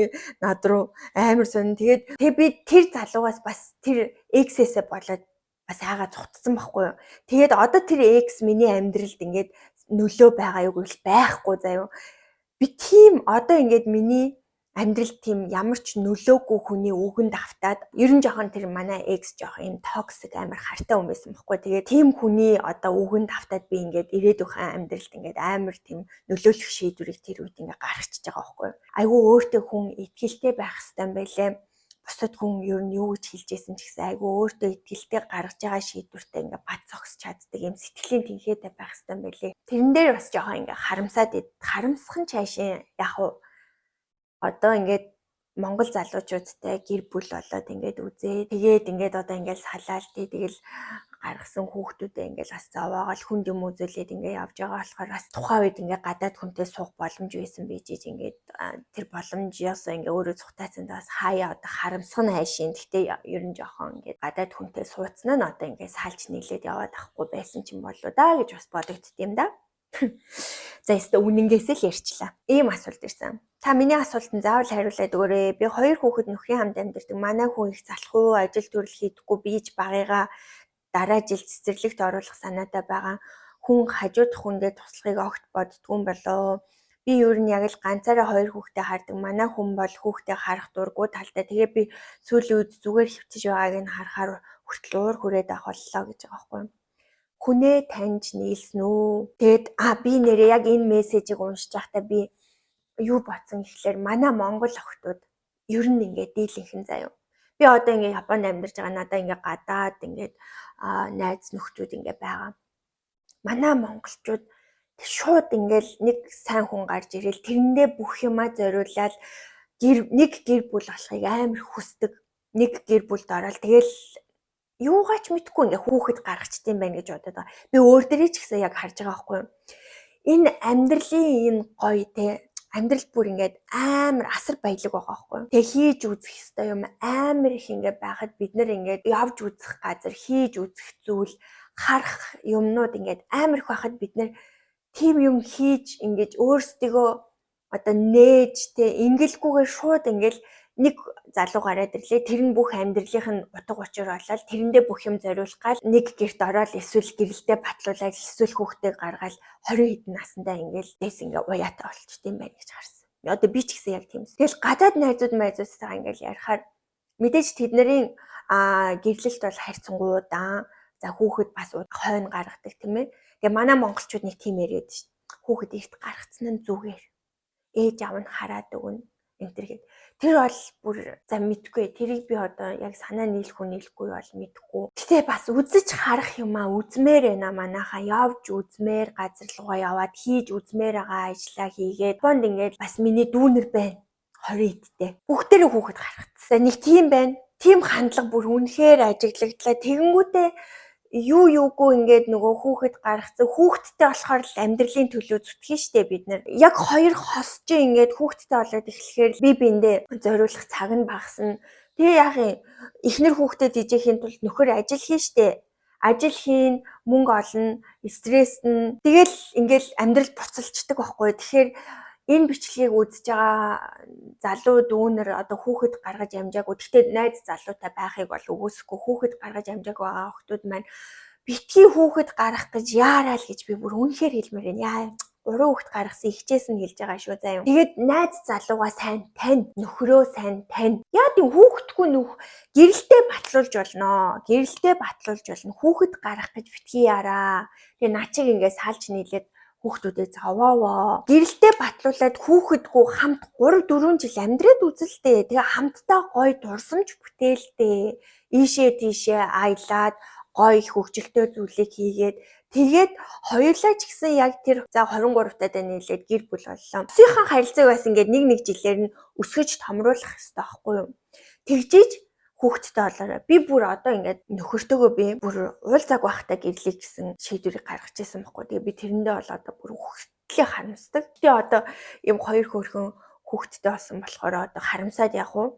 над руу амар сонь. Тэгээд би тэр залуугаас бас тэр X-ээсээ болоод бас айгаа цухтсан байхгүй юу. Тэгээд одоо тэр X миний амьдралд ингээд нөлөө байгаа юу гэвэл байхгүй заяа. Би тийм одоо ингээд миний амьдралд тийм ямар ч нөлөөгүй хүний үгэнд автаад ер нь жоохон тэр манай X жоохон юм токсик амар хартай хүн байсан байхгүй. Тэгээ тийм хүний одоо үгэнд автаад би ингээд ирээдүйн амьдралд ингээд амар тийм нөлөөлөх шийдвэрийг тэр үед ингээд гаргачихж байгаа байхгүй. Айгүй өөртөө хүн итгэлтэй байх хэрэгтэй юм байлээ. Бусад хүн ер нь юу гэж хэлж байсан ч гэсэн айгүй өөртөө итгэлтэй гаргаж байгаа шийдвэртэй ингээд бат зогсож чаддаг юм сэтгэлийн тэнхээтэй байх хэрэгтэй юм байлээ. Тэрэн дээр бас жоохон ингээд харамсах цаашаа яг одоо ингээд Монгол залуучуудтай гэр бүл болоод ингээд үзээ. Тэгээд ингээд одоо ингээд салаал тэгэл гаргасан хүүхдүүдээ ингээд бас зовоогоол хүнд юм үзүүлээд ингээд явж байгаа болохоор бас тухайн үед ингээд гадаад хүнтэй суух боломж байсан бийж ингээд тэр боломжоос ингээд өөрөө цухтаацсан бас хаяа одоо харамсах нь хайшин. Гэхдээ ер нь жоохон ингээд гадаад хүнтэй суудсан нь одоо ингээд салж нийлээд яваад ахгүй байсан ч юм болоо да гэж бас бодогдд юм да. За яста үнэнгээсээ л ярьчлаа. Ийм асуулт ирсэн. Та миний асуултанд заавал хариулаад өгөөрэй. Би 2 хүүхэд нөхрийн хамт амьдардаг. Манай хүн их залах уу, ажил төрөл хийдэггүй бийж багыгаа дараа жил цэцэрлэгт оруулах санаатай байгаа. Хүн хажуудах хүндээ туслахыг огт боддгүй болоо. Би ер нь яг л ганцаараа 2 хүүхдээ хардаг. Манай хүн бол хүүхдээ харах дурггүй талтай. Тэгээ би сүүлийн үед зүгээр хөвчөж байгааг нь харахаар хүртэл уур хүрээд авах боллоо гэж байгаа байхгүй юу? Хүнээ таньж нийлсэн үү? Тэгэд би нэрээ яг энэ мессежийг уншиж байхдаа би юу бодсон гэхлээр манай Монгол охтууд ер нь ингээд дийлэнхэн заяа. Би одоо ингээд Японд амьдарч байгаа надаа ингээд гадаад ингээд найз нөхчүүд ингээд байгаа. Манай монголчууд шууд ингээд нэг сайн хүн гарч ирэл тэрэндээ бүх юмаа зориулаад нэг гэр бүл болохыг амар хүсдэг. Нэг гэр бүлд ороод тэгэл юугаач мэдхгүй ингээ хүүхэд гаргачдсан байх гэж бодоод байгаа. Би өөр дээрээ ч гэсэн яг харж байгаа байхгүй юу. Энэ амьдралын энэ гоё те амьдрал бүр ингээд амар асар баялаг байгаа байхгүй юу. Тэгээ хийж үзэх ёстой юм амар их ингээ байхад бид нэр ингээд явж үзэх газар хийж үзэх зүйл харах юмнууд ингээд амар их байхад бид нэр тийм юм хийж ингээд өөрсдийгөө одоо нээж те ингэлгүйгээр шууд ингээд нэг залуу гараад ирлээ. Тэр нь бүх амьдралынх нь утга учир болоод тэрэндээ бүх юм зориулах гал нэг гэрт ороод эсвэл гэрэлдээ батлуулаад эсвэл хүүхдээ гаргаад 20 хэдэн наснда ингээл дэс ингээ уяатай болчт юм байна гэж харсан. Одоо би ч гэсэн яг тийм. Тэгэл гадаад найзуудтайгаа ингээл ярихаар мэдээж тэдний гэрлэлт бол харьцангуй удаан. За хүүхэд бас хойно гаргадаг тийм ээ. Тэгээ манай монголчууд нэг тийм яриад шүү. Хүүхэд эрт гаргацсан нь зүгээр. Ээж аав нь хараад өгнө. Тэр бол бүр за мэдгүй. Тэрийг би одоо яг санаа нийлэхгүй бол мэдгүй. Гэтэ бас үзэж харах юм үзмээр байна манайхаа. Явж үзмээр газар руугаа яваад хийж үзмээр байгаа ажлаа хийгээд бонд ингээд бас миний дүүнер байна. 20 эдтэй. Бүгдээрээ хүүхэд гаргацсан. Нэг тийм байна. Тийм хандлага бүр үнэхээр ажиглагдлаа. Тэгэнгүүтээ юугүй ингээд нөгөө хүүхэд гаргацсан. Хүүхэдтэй болохоор л амьдралын төлөө зүтгэн штэ бид нар. Яг хоёр хосч ингээд хүүхэдтэй болоод эхлэхээр би биндээ зориулах цаг нь багасна. Тэгээ яг эхнэр хүүхдэд ижихийн тулд нөхөр ажил хийн штэ. Ажил хийн, мөнгө олно, стресстэн. Тэгэл ингээд амьдрал буцалчдаг байхгүй. Тэгэхээр энэ бичлэгийг үзэж байгаа залуу дүүнер одоо хүүхэд гаргаж амжаагүй. Гэхдээ найз залуутай байхыг бол өгөөсөхгүй. Хүүхэд гаргаж амжаагүй байгаа охтууд маань битгий хүүхэд гарах гэж яараа л гэж би бүр үнэхээр хэлмээр байна. Яа, 3 хүүхэд гаргасан ихчээс нь хэлж байгаа шүү заа юм. Тэгээд найз залуугаа сайн тань, нөхрөө сайн тань. Яа тийм хүүхэдгүй гэрэлтэй батлуулж болно. Гэрэлтэй батлуулж болно. Хүүхэд гарах гэж битгий яараа. Тэгээ начиг ингээд салж нийлээд хүүхдүүдээ завааваа. Гэрэлтэй батлуулаад хүүхэдгүй хамт 3-4 жил амьдраад үзэлтэй. Тэгээ хамтдаа гоё дурсамж бүтээлтэй. Ийшээ тийшээ аялаад гоё хөвгөлтэй зүйлийг хийгээд тэгээд хоёулаа ч гэсэн яг тэр за 23 таа нийлээд гэр бүл боллоо. Өсгийнхэн харилцааг бас ингээд нэг жилээр нь өсгөж томруулах хэрэгтэй байхгүй юу? Тэгжиж хүүхэдтэй болоорой. Би бүр одоо ингээд нөхөртөөгөө би бүр уул цаг байхдаа гэрлэх гэсэн шийдвэрийг гаргаж ирсэн байхгүй. Тэгээ би тэрэндээ бол одоо бүр хүүхдэдлээ харамсдаг. Тэгээ одоо юм хоёр хөөрхөн хүүхэдтэй болсон болохоор одоо харамсаад явах уу?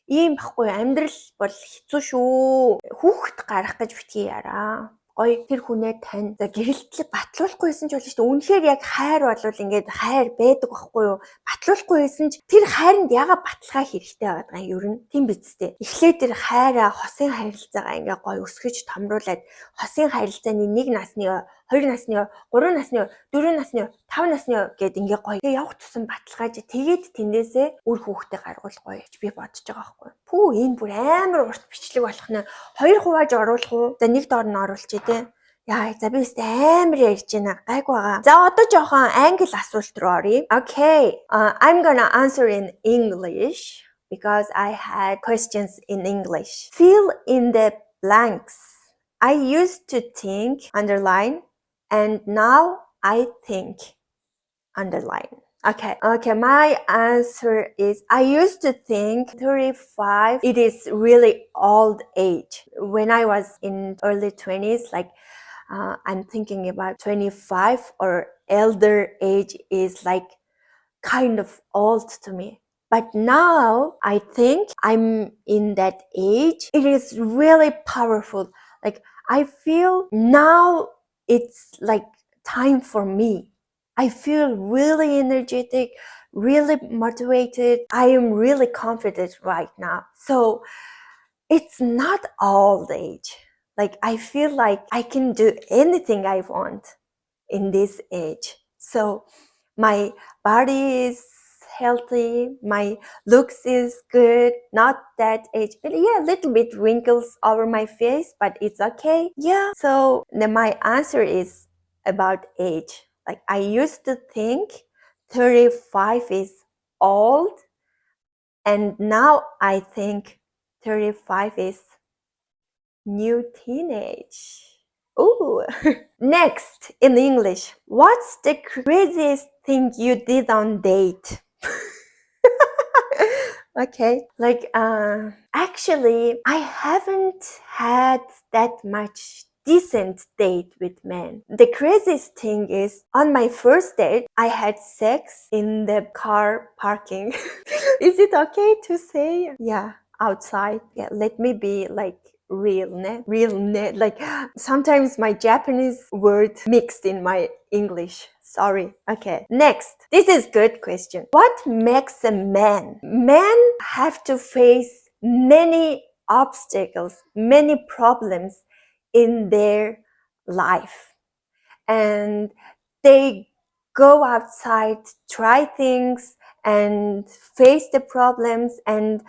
Ийм байхгүй амьдрал бол хэцүү шүү. Хүүхэд гарах гэж битгий яраа. Гоё тэр хүнээ тань. За гэрэлтэл батлуулахгүйсэн ч болно шүү дээ. Үнэхээр яг хайр болвол ингээд хайр байдаг байхгүй юу? Батлуулахгүйсэн ч тэр хайранд яга баталгаа хэрэгтэй байгаа юм ер нь. Тийм биз дээ. Эхлээд тэр хайраа хосын харилцаагаа ингээд гоё өсгөж томруулад хосын харилцааны 1 насны 2 насны 3 насны 4 насны 5 насны гэд ингээ гоё явах тусан баталгааж тэгээд тэндээсээ үр хүүхдээ гаргуулах гоё гэж би бодож байгаа байхгүй. Пүү энэ бүр амар урт бичлэг болох нэ 2 хувааж оруулах уу? За нэг доор нь оруулчих тий. Яа, за би өстө амар ярьж байна. Гайг байгаа. За одоо жоохон англи асуулт руу оръё. Okay, I'm gonna answer in English because I had questions in English. Fill in the blanks. I used to think underline and now I think underline. Okay, my answer is I used to think 35 it is really old age. When I was in early 20s, like I'm thinking about 25 or elder age is like kind of old to me. But now I think I'm in that age. It is really powerful. Like I feel now it's like time for me. I feel really energetic, really motivated. I am really confident right now. So it's not old age. Like I feel like I can do anything I want in this age. So my body is healthy, my looks is good, not that age, but yeah, a little bit wrinkles over my face, but it's okay. Yeah, so my answer is about age. Like I used to think 35 is old, and now I think 35 is new teenage. Ooh. Next, in English, what's the craziest thing you did on date? Okay, like actually I haven't had that much decent date with men. The craziest thing is on my first date I had sex in the car parking. Is it okay to say? Yeah, outside. Yeah, let me be like real, like sometimes my Japanese word mixed in my English. Sorry. Okay. Next. This is good question. What makes a man? Men have to face many obstacles, many problems in their life. And they go outside, try things, and face the problems. And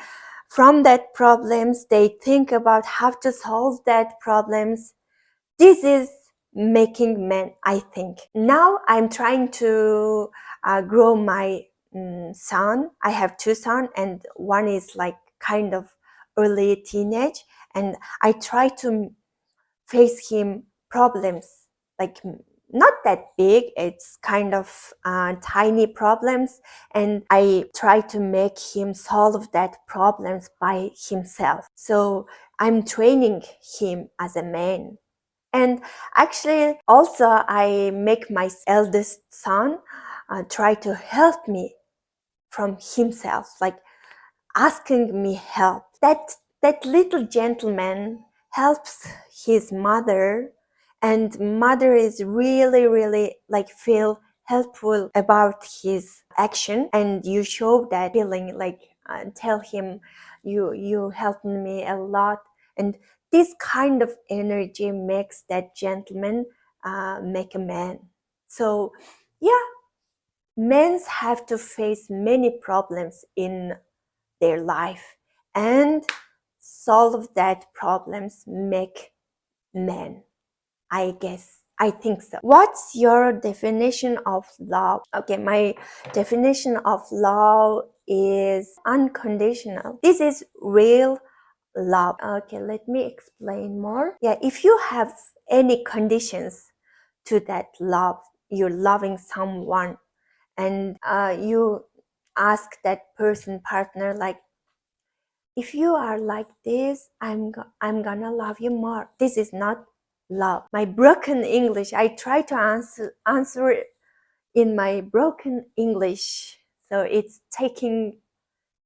from that problems, they think about how to solve that problems. This is making men, I think. Now I'm trying to grow my son. I have two sons, and one is like kind of early teenage, and I try to face him problems like not that big, it's kind of tiny problems, and I try to make him solve that problems by himself. So I'm training him as a man. And actually also I make my eldest son try to help me from himself, like asking me help. That little gentleman helps his mother, and mother is really like feel helpful about his action, and you show that feeling, like tell him you helped me a lot, and this kind of energy makes that gentleman make a man. So yeah, men have to face many problems in their life, and solve that problems make men, I guess. I think so. What's your definition of love? Okay, my definition of love is unconditional. This is real love. Okay, let me explain more. Yeah, if you have any conditions to that love, you're loving someone, and you ask that person, partner, like, if you are like this, I'm gonna love you more. This is not love. My broken English, I try to answer it in my broken English, so it's taking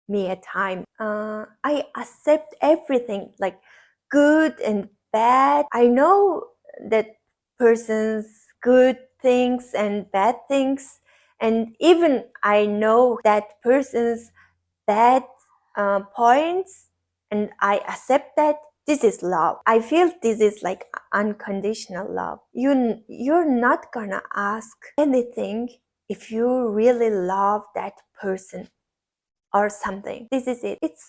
me a time. I accept everything, like good and bad. I know that person's good things and bad things, and even I know that person's bad points, and I accept that. This is love. I feel this is like unconditional love. You're not gonna ask anything if you really love that person or something. This is it. It's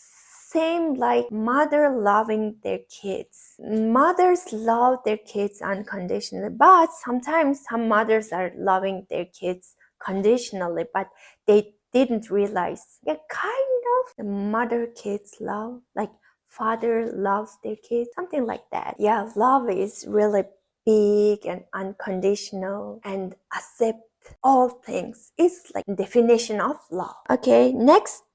same like mother loving their kids. Mothers love their kids unconditionally, but sometimes some mothers are loving their kids conditionally, but they didn't realize. Yeah, kind of the mother kids love, like father loves their kids, something like that. Yeah, love is really big and unconditional and accept all things. It's like definition of love. Okay,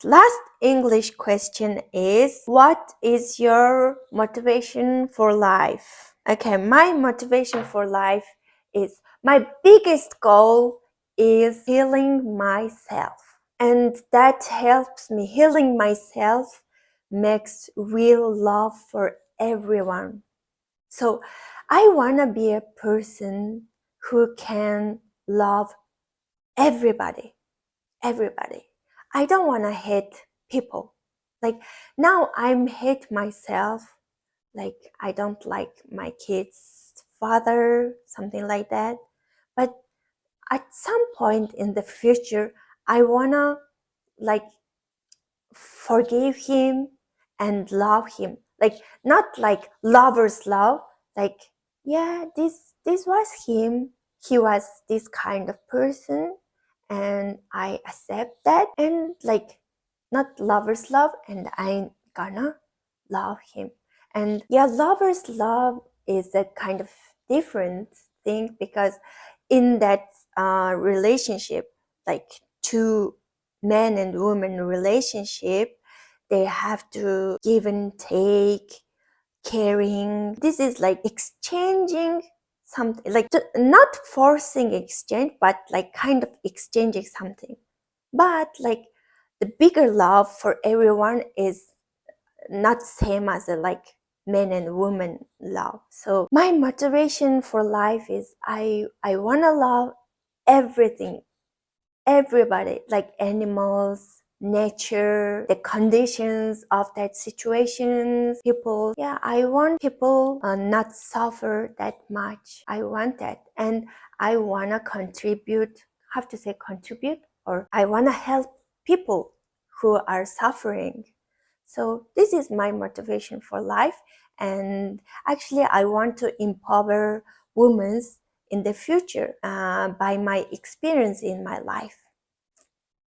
last English question is, what is your motivation for life? Okay, my motivation for life is, my biggest goal is healing myself, and that helps me. Healing myself makes real love for everyone. So I want to be a person who can love everybody. I don't want to hate people. Like now I'm hate myself. Like I don't like my kid's father, something like that. But at some point in the future, I want to like forgive him and love him, like not like lovers love, like yeah, this was him, he was this kind of person, and I accept that, and like not lovers love, and I'm gonna love him. And yeah, lovers love is a kind of different thing, because in that relationship, like two man and woman relationship, they have to give and take, caring. This is like exchanging something, like not forcing exchange, but like kind of exchanging something. But like the bigger love for everyone is not same as a like men and women love. So my motivation for life is, I want to love everything, everybody, like animals, nature, the conditions of that situations, people. Yeah, I want people not suffer that much. I want that. And I want to contribute, have to say contribute, or I want to help people who are suffering. So this is my motivation for life. And actually, I want to empower women in the future by my experience in my life.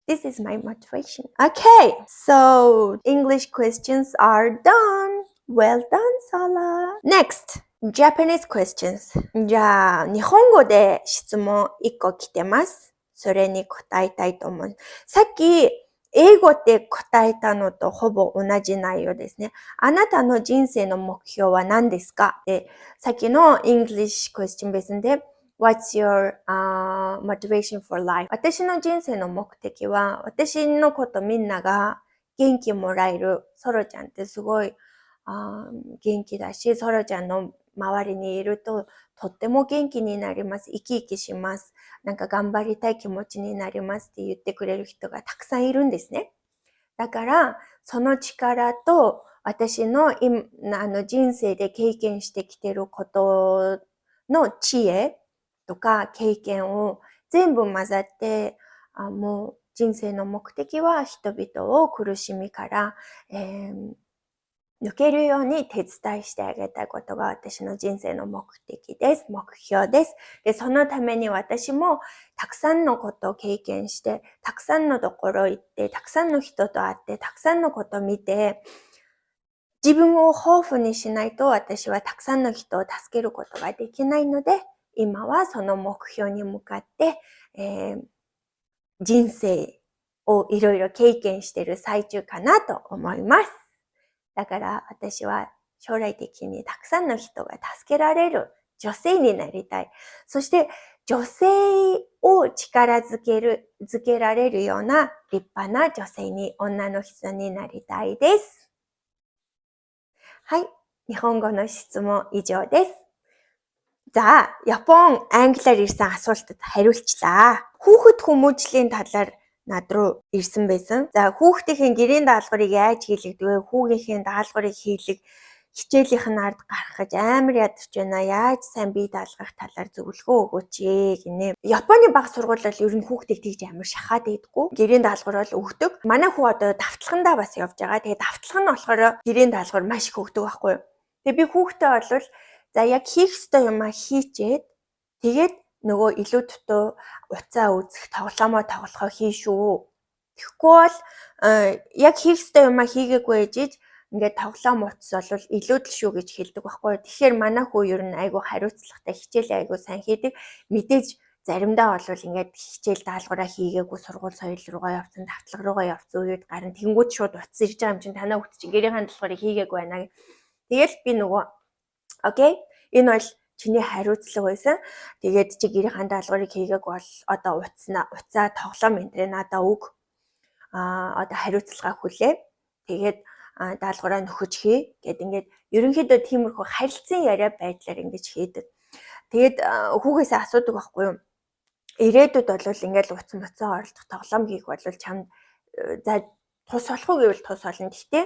This is my motivation. Okay, so English questions are done. Well done, Sala. Next, Japanese questions. じゃあ、日本語で質問1個来てます。それに答えたいと思う。さっき、英語で答えたのとほぼ同じ内容ですね。あなたの人生の目標は何ですか？で、さっきの English question ベースで、What's your motivation for life? 私の人生の目的は、私のことみんなが元気もらえる。ソロちゃんってすごい元気だし、ソロちゃんの周りにいるととっても元気になります。生き生きします。なんか頑張りたい気持ちになりますって言ってくれる人がたくさんいるんですね。だから、その力と私の人生で経験してきてることの知恵とか経験を全部混ざって、もう人生の目的は人々を苦しみから、抜けるように手伝いしてあげたいことが私の人生の目的です。目標です。で、そのために私もたくさんのことを経験して、たくさんのところ行って、たくさんの人と会って、たくさんのことを見て、自分を豊富にしないと私はたくさんの人を助けることができないので、今はその目標に向かって、人生をいろいろ経験している最中かなと思います。だから私は将来的にたくさんの人が助けられる女性になりたい。そして女性を力づけられるような立派な女性に、女の人になりたいです。はい。日本語の質問以上です。За, Япон англиар ирсэн асуултад хариулчлаа. Хүүхэд хүмүүжлийн талаар над руу ирсэн байсан. За, хүүхдийн гэрийн даалгаврыг яаж хийлэгдэг вэ? Хүүгийнхээ даалгаврыг хийлэг хичээлийнх нь ард гарах гэж амар ядарч байна. Яаж сайн бие даалгах талаар зөвлөгөө өгөөч гинэ. Японы баг сургууль бол ер нь хүүхдийг тэгж амар шахаад идэггүй. Гэрийн даалгавар бол өгдөг. Манай хүү одоо давталхандаа бас явж байгаа. Тэгээ давталх нь болохоор гэрийн даалгавар маш их өгдөг байхгүй юу? Тэгээ би хүүхдээ бол за яг хийх ёстой юмаа хийчээд тэгээд нөгөө илүү дутуу уцаа үзэх тоглоомоо тоглохоо хийшүү. Тэгэхгүй бол яг хийх ёстой юмаа хийгээгүй ээжиж ингээд тоглоом утас бол илүү л шүү гэж хэлдэг байхгүй. Тэгэхээр манай хүү ер нь айгүй хариуцлагатай, хичээл айгүй сайн хийдэг. Мэдээж заримдаа бол ингээд хичээл даалгавраа хийгээгүй сургууль соёл руугаа явсан, давтлага руугаа явсан үед гарна тэнгууд шууд утас ирж байгаа юм чинь танаа хүүхд чинь гэрийн даалгаврыг хийгээгүй байна. Тэгэл би нөгөө окей, энэ бол чиний хариуцлага байсан. Тэгээд чи гэрийн даалгаврыг хийгээг бол одоо уцаа тоглоом энэ надаа өг. Одоо хариуцлага хүлээ. Тэгээд даалгавраа нөхөж хий гэд ингээд ерөнхийдөө тиймэрхүү харилцан яриа байдлаар ингэж хийдэг. Тэгээд хүүгээсээ асуудаг байхгүй юу? Ирээдүйд бол ингээд уцаа оролдох тоглоом хийх бол чамд за тус болох уу гэвэл тус болно. Гэхдээ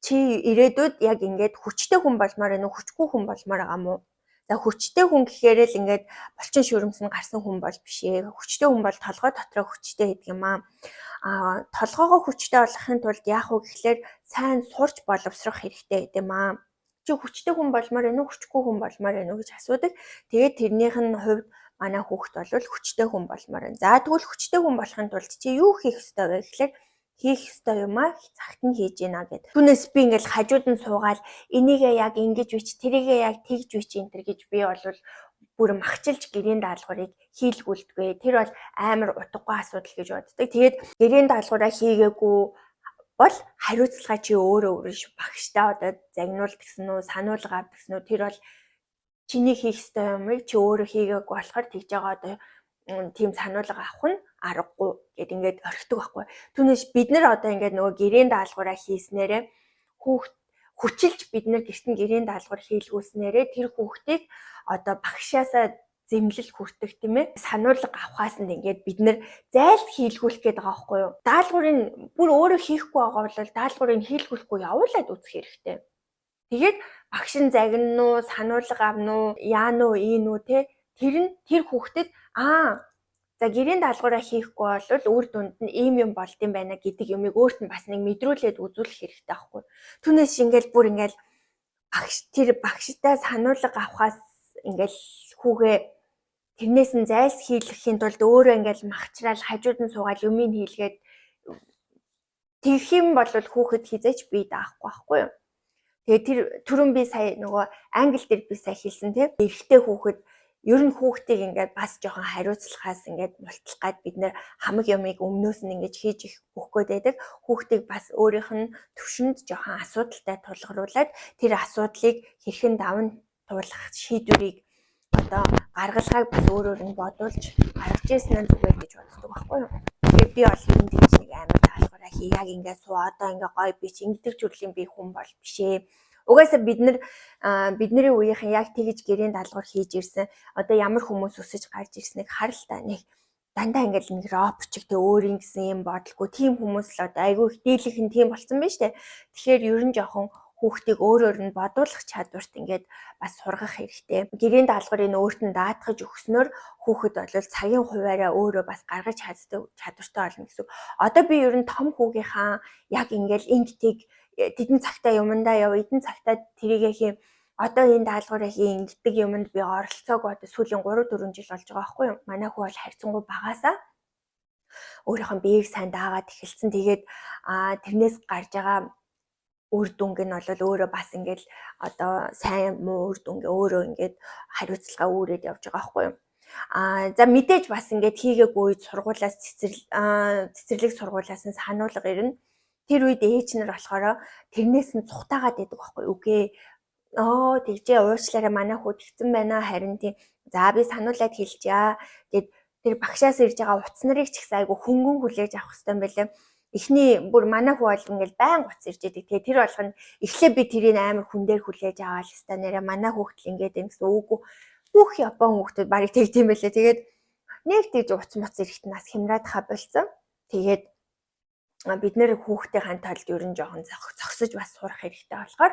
чи ирээдүйд яг ингээд хүчтэй хүн болмоор байна уу, хүчгүй хүн болмоор байгаа мó? За хүчтэй хүн гэхээр л ингээд булчин шүрмсэн гарсан хүн бол биш ээ. Хүчтэй хүн бол толгой дотроо хүчтэй гэдэг юм аа. Толгоогоо хүчтэй болгохын тулд яах вэ гэхлээр сайн сурч боловсрох хэрэгтэй гэдэг юм аа. Чи хүчтэй хүн болмоор байна уу, хүчгүй хүн болмоор байна уу гэж асуудаг. Тэгээд тэрнийх нь хувьд манай хүүхэд бол хүчтэй хүн болмоор байна. За тэгвэл хүчтэй хүн болохын тулд чи юу хийх ёстой вэ гэхлээр хийх ёстой юмаа цагт нь хийж гинэ гэд. Түүнээс би ингээл хажууд нь суугаад энийгээ яг ингэж бич, тэрийгээ яг тэгж бич энэ төр гэж би бол бүр махчилж гэрийн даалгаврыг хийлгүүлдэг. Тэр бол амар утгагүй асуудал гэж боддог. Тэгээд гэрийн даалгавраа хийгээгүй бол хариуцлага чи өөрөө багштай одоо загнуулт гэсэн үү, сануулга авдаг гэсэн үү. Тэр бол чиний хийх ёстой юмыг чи өөрөө хийгээгүй болохоор тэгж байгаа одоо тийм сануулга авах нь аргагүй гэд ингээд орхидог байхгүй. Түүнээс бид нар одоо ингээд нөгөө гэрийн даалгавраа хийснээрээ хүчилж бид нар гэртэн гэрийн даалгавар хийлгүүлснээрээ тэр хүүхдийг одоо багшаасаа зэмлэл хүртэх тийм ээ. Сануулга авахаас нь ингээд бид нэр зайлс хийлгүүлэх гээд байгаа байхгүй юу? Даалгаврыг бүр өөрөө хийхгүй байгаа бол даалгаврыг хийлгүүлэхгүй явуулаад үзэх хэрэгтэй. Тэгээд багш нь загина уу, сануулга авна уу, яана уу, ийн үү те тэр хүүхдэд за гэрийн даалгавраа хийхгүй бол үр дүнд нь ийм юм болд юм байна гэдэг юмыг өөрт нь бас нэг мэдрүүлээд үзүүлэх хэрэгтэй байхгүй. Түүнээс ингээл бүр ингээл багштай сануулга авахаас ингээл хүүгээ тэрнээс нь зайлс хийлгэхийн тулд өөрөө ингээл махчраал хажууд нь суугаад юмыг хийлгээд тэгэх юм бол хүүхэд хизээч бие даахгүй байхгүй юу. Тэгээ тэр түрүүн би сая нөгөө англи дээр би сая хэлсэн тийм эрэгтэй хүүхэд ер нь хүүхдийг ингээд бас жоохон хариуцлагаас ингээд мултлах гад бид нэр хамаг юмыг өмнөөс нь ингээд хийж өгөх гээд байдаг. Хүүхдийг бас өөрийнх нь төвшөнд жоохон асуудалтай тулгаруулад тэр асуудлыг хэрхэн даван туулах шийдвэрийг одоо гаргалгааг бас өөрөөр нь бодуулж гаргаж ирсэн нь зүгээр гэж боддог байхгүй юу. Тэгээ би бол энэ тийч нэг амар даалгавраа хий яг ингээд суу одоо ингээд гоё би чи ингэдэг төрлийн би хүн бол бишээ. Угаасаа бидний үеийнхэн яг тэгж гэрийн даалгавар хийж ирсэн. Одоо ямар хүмүүс өсөж гарч ирснийг харал та нэг дандаа ингээл нэг ропчиг тэ өөрийн гэсэн юм бодлого тийм хүмүүс л одоо айгүй их дийлэх нь тийм болсон байна штэ. Тэгэхээр ер нь жоохон хүүхдийг өөрөөр нь бодуулах чадварт ингээд бас сургах хэрэгтэй. Гэрийн даалгаврыг өөрт нь даатгаж өгснөөр хүүхэд бол цагийн хуваараа өөрөө бас гаргаж чадвартай болно гэсэн. Одоо би ер нь том хүүгийнхаа яг ингээл ингэтийг тэдэн цагтаа юмдаа яв, эдэн цагтаа тэрийгээ хийм. Одоо энэ даалгавраа хийн гэдэг юмд би оролцоог одоо сүүлийн 3-4 жил болж байгаа байхгүй юу? Манай хүү бол хайрцангуй багаасаа өөрийнхөө биеийг сайн даагаад эхэлсэн. Тэгээд тэрнээс гарч байгаа үр дүнг нь бол өөрөө бас ингээл одоо сайн муу үр дүнг өөрөө ингээд хариуцлага үүрээд явж байгаа байхгүй юу? За мэдээж бас ингээд хийгээгүй үед сургуулаас цэцэрлэг сургуулаас нь сануулга ирнэ. Тэр үед ээж нар болохоор тэрнээс нь цухтаагаад байдаг байхгүй юу? Үгүй тэгжээ уучлаарай манай хүү тэгсэн байна харин тийм. За би сануулад хэлчихье. Гэд тэр багшаас ирж байгаа утас нарыг ч ихсэн айгу хөнгөн хүлээж авах хэрэгтэй юм байлаа. Эхний бүр манай хүү бол ингээл байн утас ирж идэг. Тэгээ тэр болгоно эхлээ би тэрийг амар хүн дээр хүлээж аваад хэвээр нэрэ манай хүүхдэл ингээд юм гэсэн үгүй. Бүх Япон хүүхдүүд барыг тэгт юм байлаа. Тэгээд нэг тийж утас моц эрэхт нас хямраад хаа болцсон. Тэгээд бид нэр хүүхдийн тулд ер нь жоохон зогсож бас сурах хэрэгтэй болохоор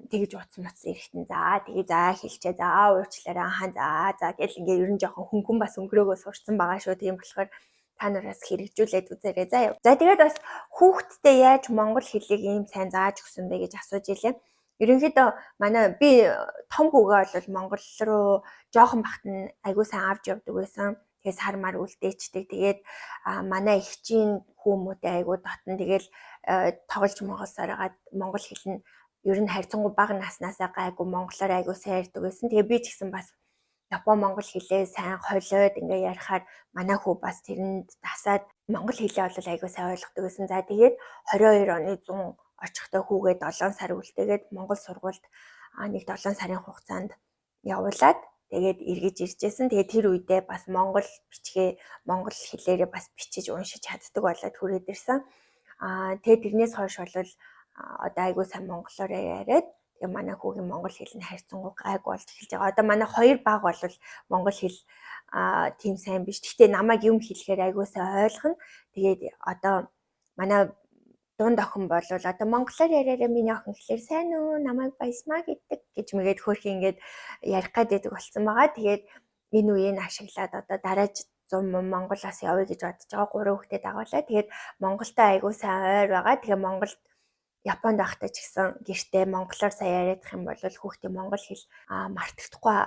тэгж утас моц эрэхтэн за тэгээ за хэлчээ за уучлаарай за гэл ингээ ер нь жоохон хөнгөн бас өнгөрөөгөө сурцсан байгаа шүү. Тийм болохоор та нараас хэрэгжүүлээд үзээрэй заа. За тэгээд бас хүүхдтэй яаж монгол хэлийг ийм сайн зааж өгсөн бэ гэж асууж илээ. Ерөнхийдөө манай би том хүүгээ бол монгол руу жоохон бахт нь айгуу сайн авч явдаг байсан. Тэгээ сар мар үлдээчдэг. Тэгээд манай ихчийн хүмүүстээ айгуу дотн тэгэл тоглож монгосоор монгол хэл нь ер нь хайрцангуй бага наснаасаа гайгүй монголоор айгуу сайн ярьдаг байсан. Тэгээ би ч гэсэн бас Япон монгол хэлээ сайн хойлоод ингээ ярихаар манай хүү бас тэрэнд дасаад монгол хэлээ бол айгуу сайн ойлгодог байсан. За тэгээд 22 оны 100 очихдоо хүүгээ 7 сар үлдээгээд монгол сургуульд нэг 7 сарын хугацаанд явуулаад тэгээд эргэж иржсэн. Тэгээд тэр үедээ бас монгол бичгээ монгол хэлээрээ бас бичиж уншиж чаддаг болоод хүрээд ирсэн. Тэгээд тэрнээс хойш бол одоо айгуу сайн монголоор яриад тэгээ манай хүүгийн монгол хэл нь хайрцангуй гайг болж эхэлж байгаа. Одоо манай хоёр баг бол монгол хэл тийм сайн биш. Гэхдээ намайг юм хэлэхээр айгуу сайн ойлгоно. Тэгээд одоо манай дунд охин бол одоо монголоор яриараа миний охин гэхэлэр сайн уу намайг баясмаа гэдэг гэж мэгээд хөөрхи ингээд ярих гэдэг болсон байгаа. Тэгээд энэ үеийг ашиглаад одоо дарааж 100 Монголоос явъя гэж бодож байгаа 3 хүүхдээ дагуулаа. Тэгээд Монголтой айгуу сайн ойр байгаа. Тэгээ Монголд Японд байхдаа ч гэсэн гэртээ монголоор сайн яриадах юм бол хүүхдээ монгол хэл мартагдахгүй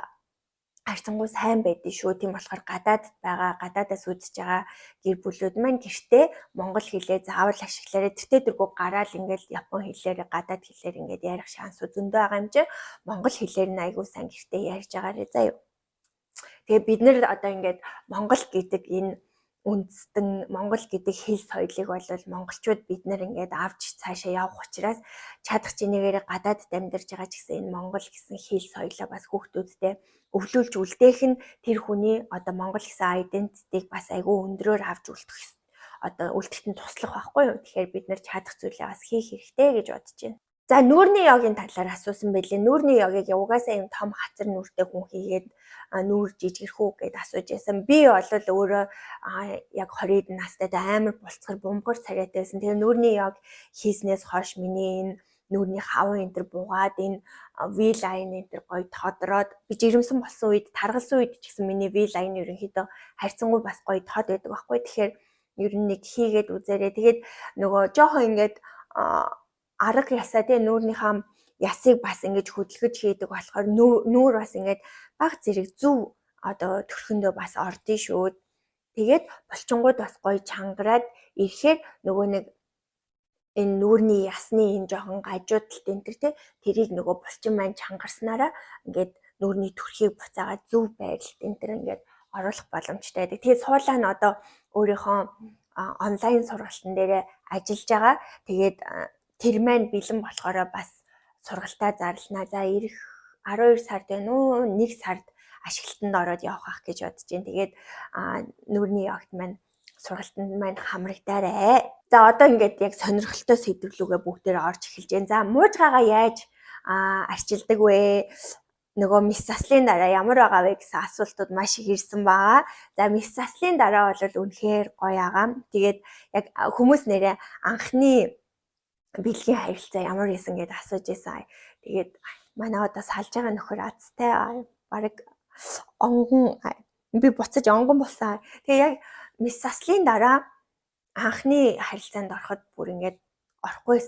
хайрцангуй сайн байдгийг шүү. Тийм болохоор гадаадаас үзэж байгаа гэр бүлүүд маань гэртээ монгол хэлээ заавал ашиглаарай. Тэртээ дэргүй гараал ингээл Япон хэлээр гадаад хэлээр ингээд ярих шанс зөндөө байгаа юм чи монгол хэлээр нь айгуу сайн гэртээ ярьж байгаарай заа юу. Тэгээ бид нэр одоо ингээд монгол гэдэг энэ үндэстэн монгол гэдэг хэл соёлыг бол монголчууд бид нар ингээд авч цаашаа явах учраас чадах чинээгээр гадаадд амьдарч байгаа ч гэсэн энэ монгол гэсэн хэл соёлоо бас хүүхдүүдтэй өвлүүлж үлдээх нь тэр хүний одоо монгол гэсэн айдентитийг бас айгүй өндрөөр авч үлдэхэд нь туслах байхгүй юу. Тэгэхээр бид нар чадах зүйлээ бас хийх хэрэгтэй гэж бодож байна. За нүүрний йогийн талаар асуусан байлээ. Нүүрний йогыг угаасаа юм том хацар нүүртэй хүн хийгээд нүүр жижигэрхүү гэд асууж байсан. Би бол өөрөө яг 20-д настай амар булцгар бумгар царайтай байсан. Тэгээ нүүрний йог хийснээс хойш миний энэ нүүрний хаван энэ төр буугаад энэ V line энэ төр гоё тодроод би жирэмсэн болсон үед таргалсан үед ч гэсэн миний V line ерөнхийдөө харьцангуй бас гоё тод байдаг байхгүй. Тэгэхээр ер нь нэг хийгээд үзээрэй. Тэгээд нөгөө жоохон ингээд арга ясаа тий нүүрнийхаа ясыг бас ингэж хөдөлгөж хийдэг болохоор нүүр бас ингэж баг зэрэг зөв одоо төрхөндөө бас ордын шүү. Тэгээд булчингууд бас гоё чангараад ирэхээр нөгөө нэг энэ нүүрний ясны энэ жоохон гажуудалт энэ төр тий тэрийг нөгөө булчин маань чангарснараа ингээд нүүрний төрхийг буцаагаад зөв байрлалт энэ төр ингээд оруулах боломжтой байдаг. Тэгээд суулаа нь одоо өөрийнхөө онлайн сургалтын дээр ажиллаж байгаа. Тэгээд тэр маань бэлэн болохоор бас сургалтаа зарлана. За ирэх 12 сард байна уу? 1 сард ашиглалтанд ороод явах ах гэж бодож байна. Тэгээд нүүрний йогт маань сургалтанд маань хамрагдаарай. За одоо ингээд яг сонирхолтой сэдвлүүгээ бүгдээр орж эхэлж байна. За муужгаага яаж арчилдаг вэ? Нөгөө мис заслын дараа ямар байгаа вэ гэсэн асуултууд маш их ирсэн байгаа. За мис заслын дараа бол үнэхээр гоё байгаа. Тэгээд яг хүмүүс нэрээ анхны бэлгийн харилцаа ямар байсан гэдээ асууж байсан. Тэгээд манай одоо салж байгаа нөхөр азтай бараг онгон би буцаж онгон болсон. Тэгээ яг мис заслын дараа анхны харилцаанд ороход бүр ингээд орохгүй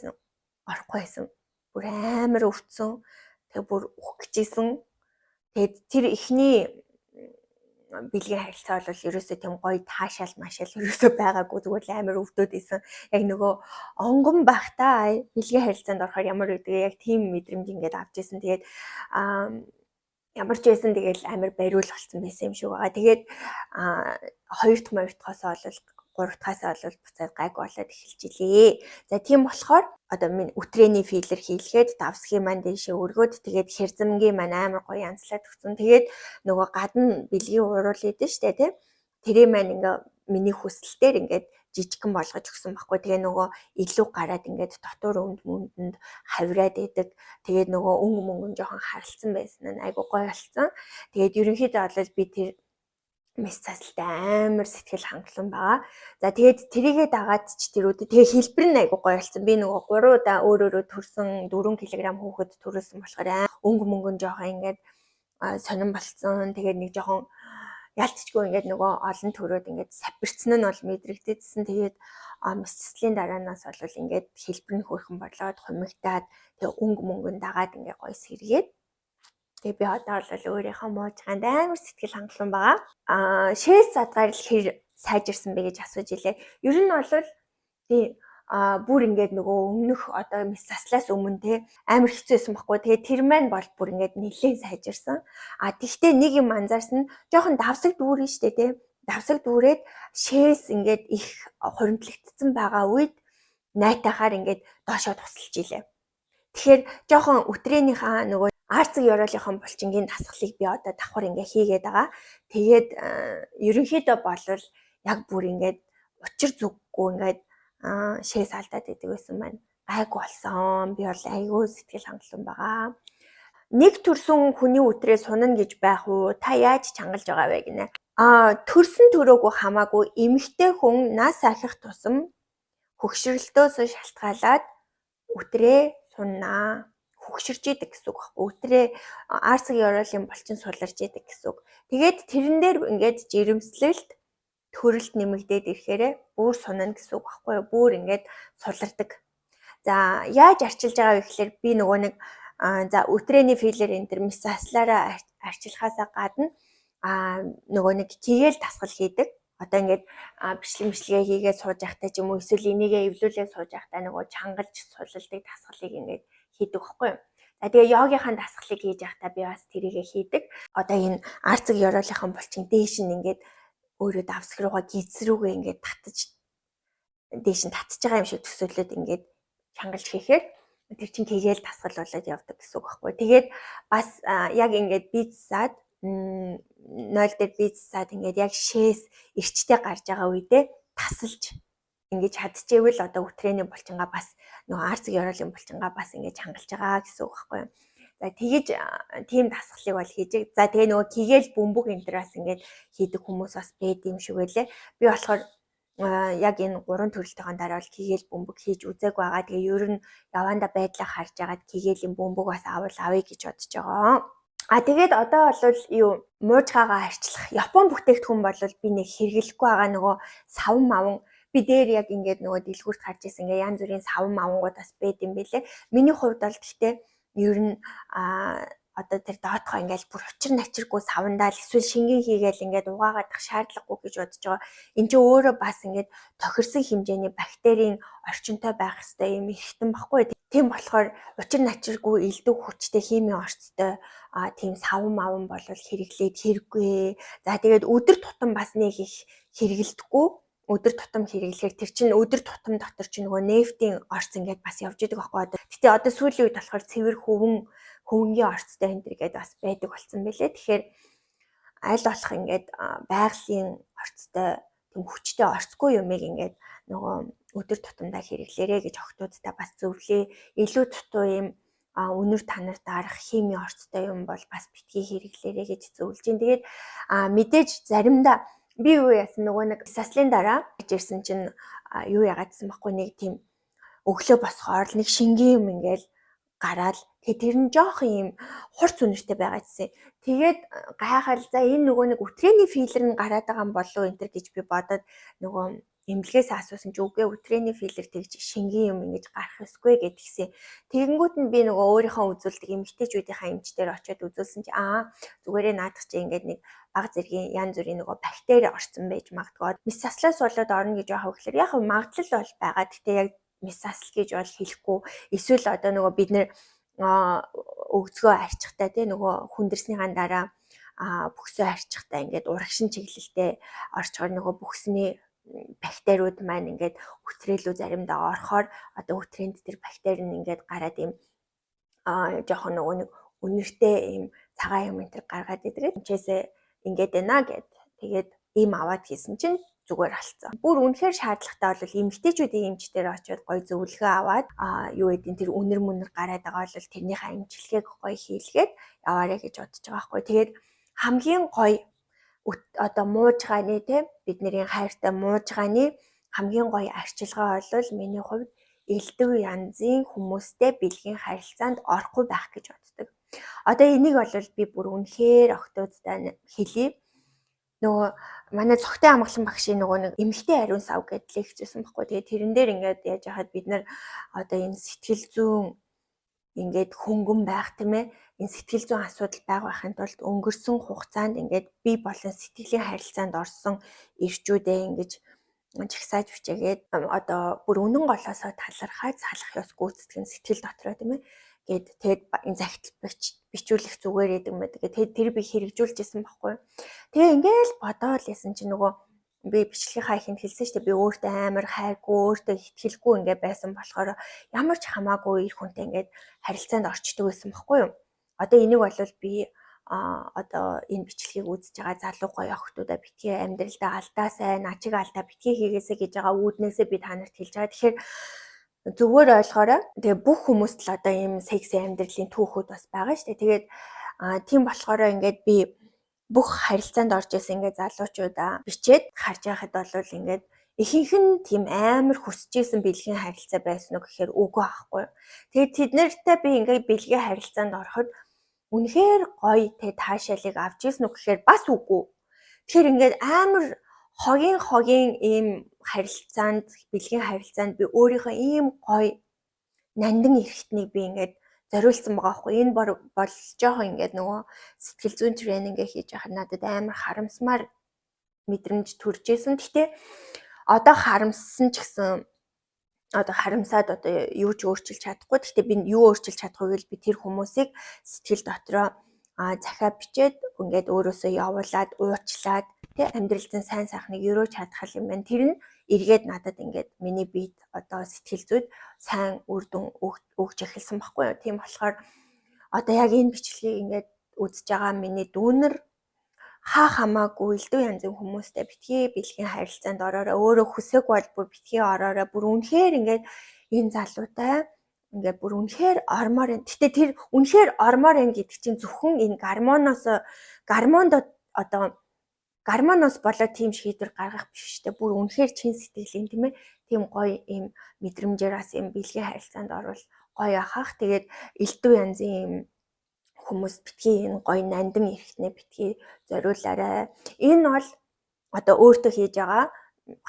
байсан. Бүр амар өвцөн. Тэгээ бүр ухчихсэн. Тэгээд тэр ихний бэлгийн харилцаа бол ерөөсөө тийм гоё таашаал машаал ерөөсөө байгаагүй зүгээр л амар өвдөд исэн. Яг нөгөө онгон байхдаа бэлгийн харилцаанд орохоор ямар үдгээ яг тийм мэдрэмж ингээд авч ирсэн. Тэгээд ямар ч байсан тэгэл амар бариул болсон байсан юм шиг байгаа. Тэгээд 2 дахь моёртхоос бол 3 дахьаас бол буцаад гайг болоод эхэлж илээ. За тийм болохоор одоо минь үтрэний филлер хийлгээд давсгийн маань дэшээ өргөөд тэгээд хэрзэмгийн маань амар гоё янзлаад өгсөн. Тэгээд нөгөө гадна бэлгийн уруул идэв штэ тий. Тэрийг маань ингээ миний хүсэлтээр ингээд жижигхэн болгож өгсөн байхгүй. Тэгээ нөгөө илүү гараад ингээд дотор өмдөнд хавраад идэг. Тэгээд нөгөө өнгө мөнгөн жоохон харалцсан байсан нь айгу гоё болсон. Тэгээд ерөнхийдөө бол би тэр мис цаслтай амар сэтгэл хангалуун байгаа. За тэгээд тэрийгээ дагаад ч тэрүүд тэгээ хэлбэр нь айгу гоё болсон. Би нөгөө 3 удаа өөрөөрөө төрсөн 4 кг хүүхэд төрүүлсэн болохоор өнгө мөнгөн жоохон ингээд сонирн болцсон. Тэгээд нэг жоохон ялцчгүй ингээд нөгөө олон төрөөд ингээд сапирцсан нь бол мэдрэгдэжсэн. Тэгээд мис цаслын дараанаас бол ингээд хэлбэр нь хөөрхөн болоод хумигдаад тэгээ өнгө мөнгөн дагаад ингээд гоё сэргээд тэгээ би одоо бол өөрийнхөө муужгаанд амар сэтгэл хангалуун байгаа. Шээс задгаар л хэр сайжирсан бэ гэж асууж илээ. Ер нь бол тий бүр ингээд нөгөө өмнөх одоо мис заслаас өмнө те амар хэцүүсэн баггүй. Тэгээ тэр маань бол бүр ингээд нэлээд сайжирсан. Тэгтээ нэг юм анзаарсан нь жоохон давсаг дүүрэн штэ те. Давсаг дүүрээд шээс ингээд их хуримтлагдсан байгаа үед найтахаар ингээд доошоо тусалж илээ. Тэгэхээр жоохон үтрээнийхаа нөгөө арцэг ёроолынхон булчингийн дасгалыг би одоо давхар ингээ хийгээд байгаа. Тэгээд ерөнхийдөө болвол яг бүр ингээд учир зүггүй ингээд шээс алдаад идэг байсан маань гайгүй болсон. Би бол айгүй сэтгэл хангалуун байгаа. Нэг төрсөн хүний үтрээ сунана гэж байх уу? Та яаж чангалж байгаа вэ гинэ? Төрсөн төрөөгүй хамаагүй эмэгтэй хүн нас ахих тусам хөгшрөлтөөс шалтгаалаад үтрээ суннаа. Хөгширж идэг гэсэн үг байхгүй. Үтрээ арцэг ёроолын булчин суларж идэг гэсэн үг. Тэгээд тэрэн дээр ингээд жирэмслэлт төрөлт нэмэгдээд ирэхээр бүр сунана гэсэн үг байхгүй юу? Бүр ингээд сулардаг. За яаж арчилж байгаа вэ гэхээр би нөгөө нэг за үтрээний филлер энэ төр мис заслаараа арчилахаасаа гадна нөгөө нэг кигээл дасгал хийдэг. Одоо ингээд бичлэг хийгээд сууж байхдаа ч юм уу эсвэл энийгээ эвлүүлээд сууж байхдаа нөгөө чангалж сулалдаг дасгалыг ингээд хийдэг байхгүй юу. За тэгээ йогийнхаа дасгалыг хийж байхдаа би бас тэрийгэ хийдэг. Одоо энэ арцэг ёроолынхон булчин дээш нь ингээд өөрөө давсаг руугаа гизрүүгээ ингээд татаж дээш нь татж байгаа юм шиг төсөөлөд ингээд чангалж хийхээр тэр чин кегэл дасгал болоод явдаг гэсэн үг байхгүй. Тэгээд бас яг ингээд бицсаад 0 дээр бицсаад ингээд яг шээс эрчтэй гарч байгаа үедээ тасалж ингэж чадчихвэл одоо өтрээний булчингаа бас нөгөө арцэг ёроолын булчингаа бас ингэж хангалж байгаа гэсэн үг байхгүй юу. За тэгэж тийм дасгалыг бол хийж. За тэгээ нөгөө кигэл бөмбөг энэ төр бас ингэж хийдэг хүмүүс бас байд юм шиг байлээ. Би болохоор яг энэ 3 төрөлтөйгөө дараа бол кигэл бөмбөг хийж үзег байгаа. Тэгээ ер нь яванда байдлаа харж агаад кигэлийн бөмбөг бас авъя гэж бодож байгаа. Тэгээд одоо бол юу муужгаагаа арчлах Япон бүтээгдэхүүн бол би нэг хэрэглэхгүй байгаа нөгөө савн мавн би дээр яг ингээд нөгөө дэлгүүрт гарч ирсэн ингээ янз бүрийн савн мавнгууд бас байд юм бэлээ. Миний хувьд бол гэхдээ ер нь одоо тэр доотхоо ингээл бүр учир начиргүй савндаал эсвэл шингэн хийгээл ингээд угаагаадах шаардлагагүй гэж бодож байгаа. Энд чинь өөрөө бас ингээд тохирсон хэмжээний бактерийн орчинтой байх хэрэгтэй юм эрхтэн баггүй. Тийм болохоор учир начиргүй элдв хүчтэй химийн орцтой тийм савн мавн бол хэрэглээд хэрэггүй. За тэгээд өдөр тутам бас нэг их хэрэглэдэггүй. Өдөр тутам хэрэглэхээр тэр чинь өдөр тутам дотор чинь нөгөө нефтийн орц ингээд бас явж идэг байхгүй. Гэтэ одоо сүүлийн үед болохоор цэвэр хөвөнгийн орцтой энэ гэдэг бас байдаг болсон байлээ. Тэгэхээр аль болох ингээд байгалийн орцтой тийм хүчтэй орцгүй юмыг ингээд нөгөө өдөр тутамдаа хэрэглээрэй гэж охтуудтай бас зөвлөе. Илүү дутуу юм өнөр танар дарах химийн орцтой юм бол бас битгий хэрэглээрэй гэж зөвлөж байна. Тэгээд мэдээж заримдаа би юу яасан нөгөө нэг саслын дараа гэж ирсэн чинь юу ягаадсан баггүй нэг тийм өглөө босохоор нэг шингийн юм ингээл гараал тэр нь жоох юм хурц үнэртэй байгаа гэсэн. Тэгээд гайхал за энэ нөгөө нэг өтрээний филер нь гараад байгаа юм болов энэ төр гэж би бодоод нөгөө эмнэлгээс асуусан чи үгүй өтрээний филер тэгж шингийн юм ингэж гарах ёсгүй гэдгийгсэн. Тэгэнгүүт нь би нөгөө өөрийнхөө үзүүлдэг эмэгтэйчүүдийнхаа эмчтэр очиод үзүүлсэн чи зүгээрээ наадах чи ингээд нэг баг зэргийн янз бүрийн нөгөө бактери орсон байж магадгүй. Мис заслаас болоод орно гэж байгаа хөөхлөр яг магадлал бол байгаа. Гэтэ яг мис засал гэж бол хэлэхгүй. Эсвэл одоо нөгөө бид нэр өгцгөө арчихтай тий нөгөө хүндэрснийхаа дараа бүхсөө арчихтай ингээд урагшин чиглэлтэй орчгоор нөгөө бүхсний бактериуд маань ингээд өтрээлүү заримдаа орохоор одоо өтрээнд тэр бактери нь ингээд гараад юм жоохон нөгөө нэг үнэртэй юм цагаан юм энэ төр гаргаад идэг. Эмчээсээ ингээд байна гэд тэгээд им аваад хийсэн чинь зүгээр алцсан. Бүр үнэхээр шаардлагатай бол эмэгтэйчүүдийн эмчтэр очиод гоё зөвлөгөө аваад юу гэдэг тэр үнэр мүнэр гараад байгаа бол тэрнийхээ эмчилгээг гоё хийлгээд яваарэ гэж бодож байгаа байхгүй. Тэгээд хамгийн гоё одоо муужгааны те бидний хайртай муужгааны хамгийн гоё арчилгаа бол миний хувьд элдв янзын хүмүүстэй бэлгийн харилцаанд орохгүй байх гэж боддог. Одоо энийг бол би бүр үнэхээр охтуудтай хэлье. Нөгөө манай цогтой амгалан багшийн нөгөө нэг эмэгтэй ариун сав гэдэг лекцсэн баггүй. Тэгээ тэрэн дээр ингээд яаж яхад бид нар одоо энэ сэтгэл зүйн ингээд хөнгөн байх тийм ээ. Энэ сэтгэл зүйн асуудал байхын тулд өнгөрсөн хугацаанд ингээд бие болон сэтгэлийн харилцаанд орсон ирчүүдээ ингэж чагсааж бичээгээд одоо бүр үнэн голоосоо талархаад салах ёс гүйцэтгэх нь сэтгэл дотроо тийм ээ. Тэгээд энэ захидал бичүүлэх зүгээр гэдэг юм байдаг. Тэгээд тэр би хэрэгжүүлжсэн байхгүй. Тэгээ ингээл бодоол ясан чи нөгөө би бичлэгийнхаа ихэнд хэлсэн шүү дээ. Би өөртөө амар хайргүй, өөртөө итгэлгүй ингээд байсан болохоор ямар ч хамаагүй их хүнтэй ингээд харилцаанд орчдөг байсан байхгүй юу. Одоо энийг бол би одоо энэ бичлэгийг үзэж байгаа залуу гоё охтуудаа битгий амьдралдаа алдаа сайн, ачиг алдаа битгий хийгээсэй гэж байгаа үүднээсээ би та нарт хэлж байгаа. Тэгэхээр зүгээр ойлгоорой. Тэгээ бүх хүмүүст л одоо ийм секси амьдралын түүхүүд бас байгаа шүү дээ. Тэгээд тийм болохоор ингээд би бүх харилцаанд орж исэн ингээд залуучуудаа бичээд харж байхад бол ингээд ихэнх нь тийм амар хүсэжсэн бэлгийн харилцаа байсан уу гэхээр үгүй аахгүй. Тэгээд тэд нартай би ингээд бэлгийн харилцаанд ороход үнэхээр гоё тэ таашаалыг авч ирсэн үү гэхээр бас үгүй. Тэгэхээр ингээд амар хогийн ийм харилцаанд бэлгийн харилцаанд би өөрийнхөө ийм гоё нандин эрхтнийг би ингээд зориулсан байгаа байхгүй. Энэ бол жоохон ингээд нөгөө сэтгэл зүйн тренингээ хийж яхад надад амар харамсмаар мэдрэмж төрж исэн. Гэхдээ одоо харамссан ч гэсэн одоо харамсаад одоо юу ч өөрчилж чадахгүй. Гэхдээ би юу өөрчилж чадах вэ гэвэл би тэр хүмүүсийг сэтгэл дотроо захиа бичээд ингээд өөрөөсөө явуулаад уучлаад тий амьдралын сайн сайхныг өрөөж чадах юм байна. Тэр нь эргээд надад ингээд миний биед одоо сэтгэл зүйд сайн үр дүн өгч эхэлсэн баггүй юу. Тийм болохоор одоо яг энэ бичлэгийг ингээд үзэж байгаа миний дүүнэр хамаагүй элдв янзын хүмүүстэй битгий бэлгийн харилцаанд ороорой. Өөрөө хүсэг бол бүр битгий ороорой. Бүр үнэхээр ингээд энэ залуутай ингээд бүр үнэхээр ормоор энэ. Гэтэ тэр үнэхээр ормоор энэ гэдэг чинь зөвхөн энэ гормонд одоо гормоноос болоод тийм шийдвэр гаргах биш шүү дээ. Бүр үнэхээр чин сэтгэлийн тийм ээ. Тийм гоё ийм мэдрэмжээр бас ийм бэлгийн харилцаанд орвол гоё ахах. Тэгээд элдв янзын ийм хүмүүс битгий энэ гоё нандин эрэхтнээ битгий зориулаарай. Энэ бол одоо өөртөө хийж байгаа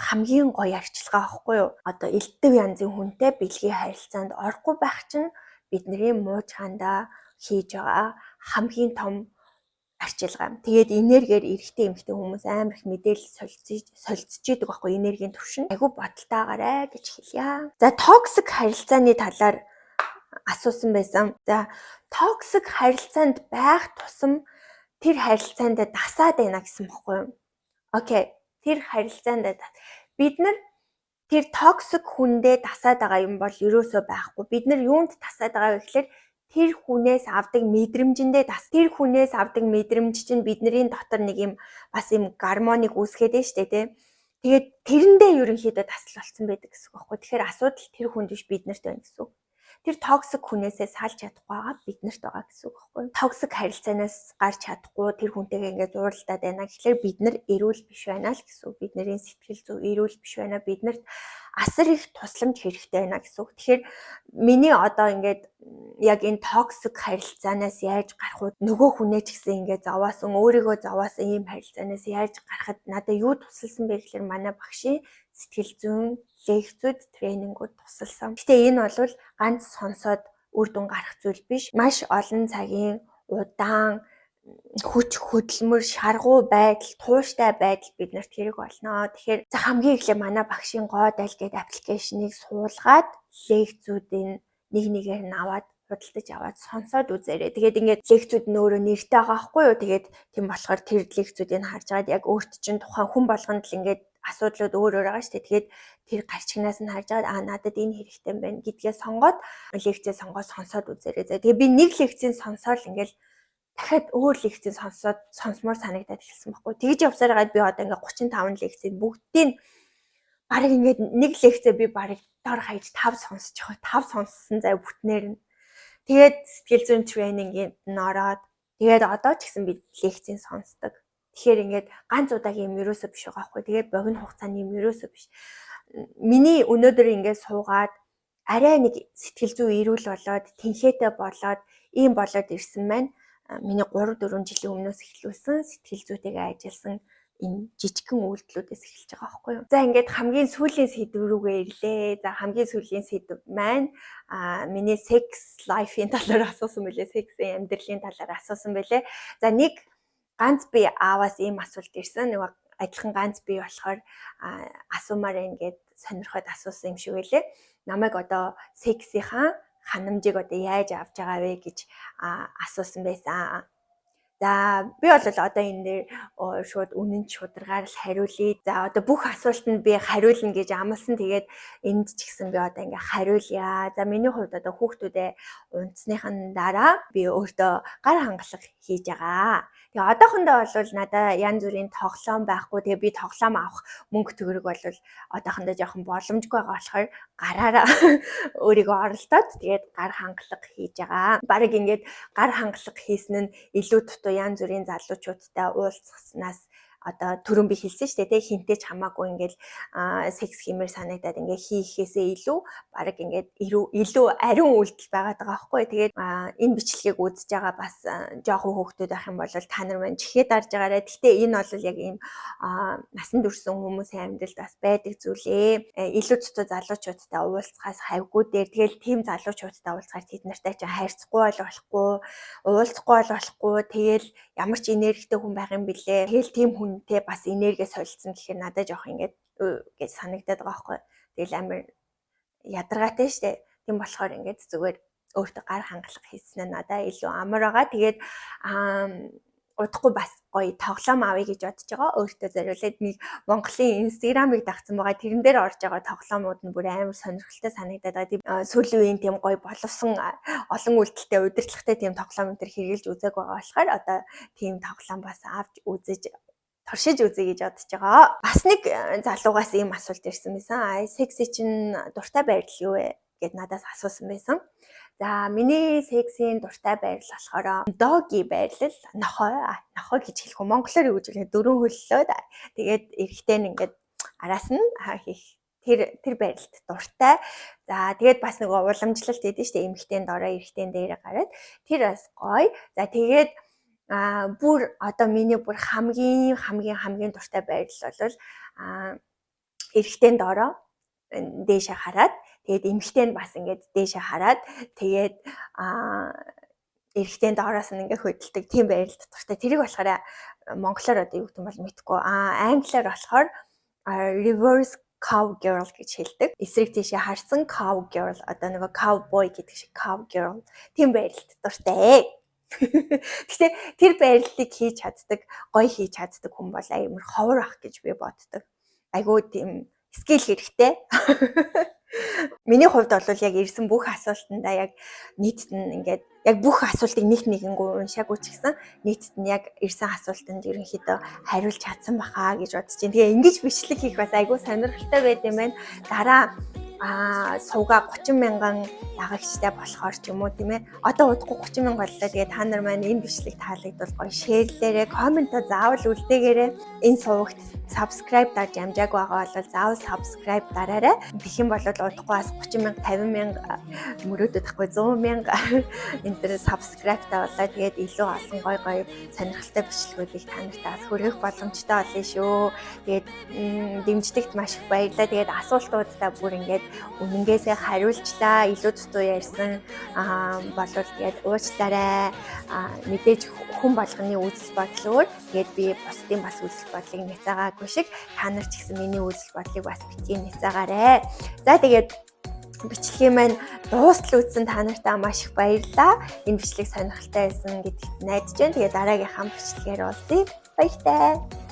хамгийн гоё арчилгаа аахгүй юу? Одоо элдв янзын хүнтэй бэлгийн харилцаанд орохгүй байх чинь бидний муучхаандаа хийж байгаа хамгийн том арчилгаа. Тэгээд энергиэр эрэгтэй эмэгтэй хүмүүс амар их мэдээлэл солилцож идэг байхгүй энергийн түвшин. Айгу бодолтойгаарай гэж хэлье. За токсик харилцааны талаар асуусан байсан. За токсик харилцаанд байх тусам тэр харилцаанд дасаад байна гэсэн баггүй юу? Окей. Тэр харилцаанд бид нар тэр токсик хүндээ дасаад байгаа юм бол ерөөсөө байхгүй. Бид нар юунд дасаад байгаа вэ гэхээр тэр хүнээс авдаг мэдрэмжэндээ тэр хүнээс авдаг мэдрэмж чинь бидний дотор нэг юм бас юм гормоныг үүсгээд байна шүү дээ, тий. Тэгээд тэрэндээ ерөнхийдөө дасал болсон байдаг гэсэн үг байхгүй. Тэгэхээр асуудал тэр хүнд биш биднэрт байна гэсэн үг. Тэр токсик хүнээсээ салж чадахгүй байгаа биднэрт байгаа гэсэн үг байхгүй. Токсик харилцаанаас гарч чадахгүй тэр хүнтэйгээ ингээд зууралдаад байна гэхлээр бид нар эрүүл биш байна л гэсэн үг. Бидний сэтгэл зүй эрүүл биш байна. Биднэрт асар их тусламж хэрэгтэй байна гэсэн үг. Тэгэхээр миний одоо ингээд яг энэ токсик харилцаанаас яаж гарах вэ? Нөгөө хүнээ ч гэсэн ингээд зовоосон, өөрийгөө зовоосон ийм харилцаанаас яаж гарахад надад юу тусалсан бэ гэхээр манай багшийн сэтгэл зүйн лекцүүд, тренингүүд тусалсан. Гэтэ энэ бол ганц сонсоод үр дүн гарах зүйл биш. Маш олон цагийн удаан хүч хөдөлмөр, шаргуу байдал, тууштай байдал биднэрт хэрэг болно. Тэгэхээр хамгийн эхлээ манай багшийн Godal гэдэг аппликейшнийг суулгаад лекцүүдийн нэг нэгээр нь аваад худалдаж аваад сонсоод үзээрэй. Тэгээд ингээд лекцүүд нь өөрөө нэртэй байгаа байхгүй юу? Тэгээд тийм болохоор тэр лекцүүдийг харж байгаад яг өөрт чинь тухайн хүн болгонд л ингээд асуудлууд өөр байгаа шүү дээ. Тэгээд тэр гарчигнаас нь харж байгаа надад энэ хэрэгтэй юм байна гэдгээ сонгоод лекцээ сонсоод үзээрэй. За тэгээ би нэг лекцийг сонсоод ингээл дахиад өөр лекцийг сонсмоор санагдаад эхэлсэн байхгүй. Тэгж явсаар гад би одоо ингээ 35 лекцийг бүгдийг бараг ингээд нэг лекцээ би бараг дор хаяж 5 сонсож байгаа. 5 сонссон зай бүтнээр нь. Тэгээд сэтгэл зүйн тренингийн ороод тэгээд одоо ч гэсэн би лекцийг сонсдог. Тэгэхээр ингээд ганц удаагийн юм ерөөсөө биш байгаа байхгүй. Тэгээд богино хугацааны юм ерөөсөө биш. Миний өнөөдөр ингээд суугаад арай нэг сэтгэл зүй эрүүл болоод тэнхээтэй болоод ийм болоод ирсэн маань миний 3-4 жилийн өмнөөс эхлүүлсэн сэтгэл зүйтэйгээ ажилласан энэ жижигхэн үйлдэлүүдээс эхэлж байгаа байхгүй юу. За ингээд хамгийн сүүлийн сэдв рүүгээ ирлээ. За хамгийн сүүлийн сэдв маань миний sex life-ийн талаар асуусан байлээ. Сексийн амьдралын талаар асуусан байлээ. За нэг ганц би ааваас ийм асуулт ирсэн. Нэг адилхан ганц би болохоор асуумаар ингээд сонирхоод асуусан юм шиг байлээ. Намайг одоо сексийнхаа ханамжийг одоо яаж авч байгаа вэ гэж асуусан байсан. За би бол одоо энэ дээр шууд үнэн шударгаар л хариулъя. За одоо бүх асуултанд би хариулна гэж амласан. Тэгээд энд ч гэсэн би одоо ингээ хариулъя. За миний хувьд одоо хүүхдүүдээ унтсныхан дараа би өөртөө гар хангалах хийж байгаа. Тэгээ одоохондоо бол надад янз бүрийн тоглоом байхгүй. Тэгээ би тоглоом авах мөнгө төгрөг бол одоохондоо жоохон боломжгүй байгаа болохоор гараараа өөрийгөө оролдоод тэгээд гар хангалах хийж байгаа. Бараг ингээд гар хангалах хийсэн нь илүү дутуу янз бүрийн залуучуудтай уулзснаас одоо түрүүн би хэлсэн шүү дээ, хинтэй ч хамаагүй ингээд секс хиймээр санагдаад ингээд хийхээсээ илүү бараг ингээд илүү ариун үйлдэл байгаад байгаа байхгүй. Тэгээд энэ бичлэгийг үзэж байгаа бас жоохон хүүхдүүд байх юм бол та нар маань чихээ дарж байгаарай. Гэхдээ энэ бол яг ийм насан туршсан хүмүүсийн амьдралд бас байдаг зүйлээ. Илүү дутуу залуучуудтай уулзахаас хавьгүй дээр тэгэл тийм залуучуудтай уулзахаар тэд нартай ч хайрцахгүй болохгүй, уулзахгүй болохгүй. Тэгэл ямар ч энергитэй хүн байх юм бэлээ. Тэгэл тийм хүнтэй бас энерги солилцсон гэхээр надад жоох ингээд гэж санагдаад байгаа байхгүй. Тэгэл амар ядаргаатай штэ. Тийм болохоор ингээд зүгээр өөртөө гар хангалах хийсэн нь надад илүү амар байгаа. Тэгээд удахгүй бас гоё тоглоом авъя гэж бодож байгаа. Өөртөө зориулаад нэг Монголын Instagram-ыг дагсан байгаа. Тэрэн дээр орж байгаа тоглоомууд нь бүр амар сонирхолтой санагдаад байгаа. Тийм сүүлийн үеийн тийм гоё боловсон олон үйлдэлтэй удирдлагатай тийм тоглоом энэ төр хэрэгжилж үзээг байгаа болохоор одоо тийм тоглоом бас авч үзэж туршиж үзье гэж бодож байгаа. Бас нэг залуугаас ийм асуулт ирсэн байсан. Секси чинь дуртай байрлал юу вэ гэд надаас асуусан байсан. За миний сексийн дуртай байрлал болохоор доги байрлал, нохой гэж хэлэх үү. Монголоор юу гэж хэлэх вэ? Дөрвөн хөллөөд тэгээд эрэхтэй нь ингээд араас нь хийх тэр байрлалд дуртай. За тэгээд бас нөгөө уламжлалт гэдэг нь шүү дээ. Эмэгтэйн дорой эрэхтэйн дээрээ гараад тэр бас гоё. За тэгээд бүр одоо миний бүр хамгийн дуртай байрлал бол эрэхтэйн дорой дээшээ хараад тэгээд эмэгтэй нь бас ингээд дээшээ хараад тэгээд эрэхтэйн доороос нь ингээд хөдөлдөг тийм байрлал дуртай. Тэрийг болохоор монголоор одоо юу гэх юм бол мэдэхгүй. Англиар болохоор reverse cowgirl гэж хэлдэг. Эсрэг тийшээ харсан cowgirl одоо нөгөө cowboy гэдэг шиг cowgirl тийм байрлалд дуртай. Гэхдээ тэр байрлалыг хийж чаддаг, гоё хийж чаддаг хүн бол амар ховор ах гэж би боддог. Айгуу тийм скил хэрэгтэй. Миний хувьд бол яг ирсэн бүх асуултандаа яг нийтэд нь ингээд яг бүх асуултыг нэгэнгүй уншаагүй ч гэсэн нийтэд нь яг ирсэн асуултанд ерөнхийдөө хариулж чадсан баха гэж бодож байна. Тэгээ ингэж бичлэг хийх бас айгүй сонирхолтой байд юм байна. Дараа сууга 30 мянган дагагчтай болохоор ч юм уу тийм ээ. Одоо удахгүй 30 мянга боллоо. Тэгээ та нар маань энэ бичлэг таалагдвал гоё шеэрлээрээ, комментоо заавал үлдээгээрэй. Энэ сувагт subscribe дарж амжааг байгаа бол заавал subscribe дараарай. Тэгэх юм бол удахгүй бас 30 мянга, 50 мянга мөрөөдөд ахгүй 100 мянга энэ төр subscribe-тай болоо. Тэгээд илүү олон гоё сонирхолтой бичлэгүүдийг та нарт хүргэх боломжтой болно шүү. Тэгээд дэмждэгт маш их баярлалаа. Тэгээд асуултуудаа бүр ингээд үнэнгээсээ хариулчлаа. Илүү дутуу ярьсан болвол тэгээд уучлаарай. Мэдээж хүн болгоны үзэл бодол өөр. Тэгээд би бусдын бас үзэл бодлыг няцаагаагүй шиг та нар ч гэсэн миний үзэл бодлыг бас битгий няцаагаарай. За тэгээд бичлэгийн маань дуустал үзсэн та нартай маш их баярлалаа. Энэ бичлэг сонирхолтой байсан гэдэгт найдаж байна. Тэгээд дараагийнхаа бичлэгээр уулзъя. Баяртай.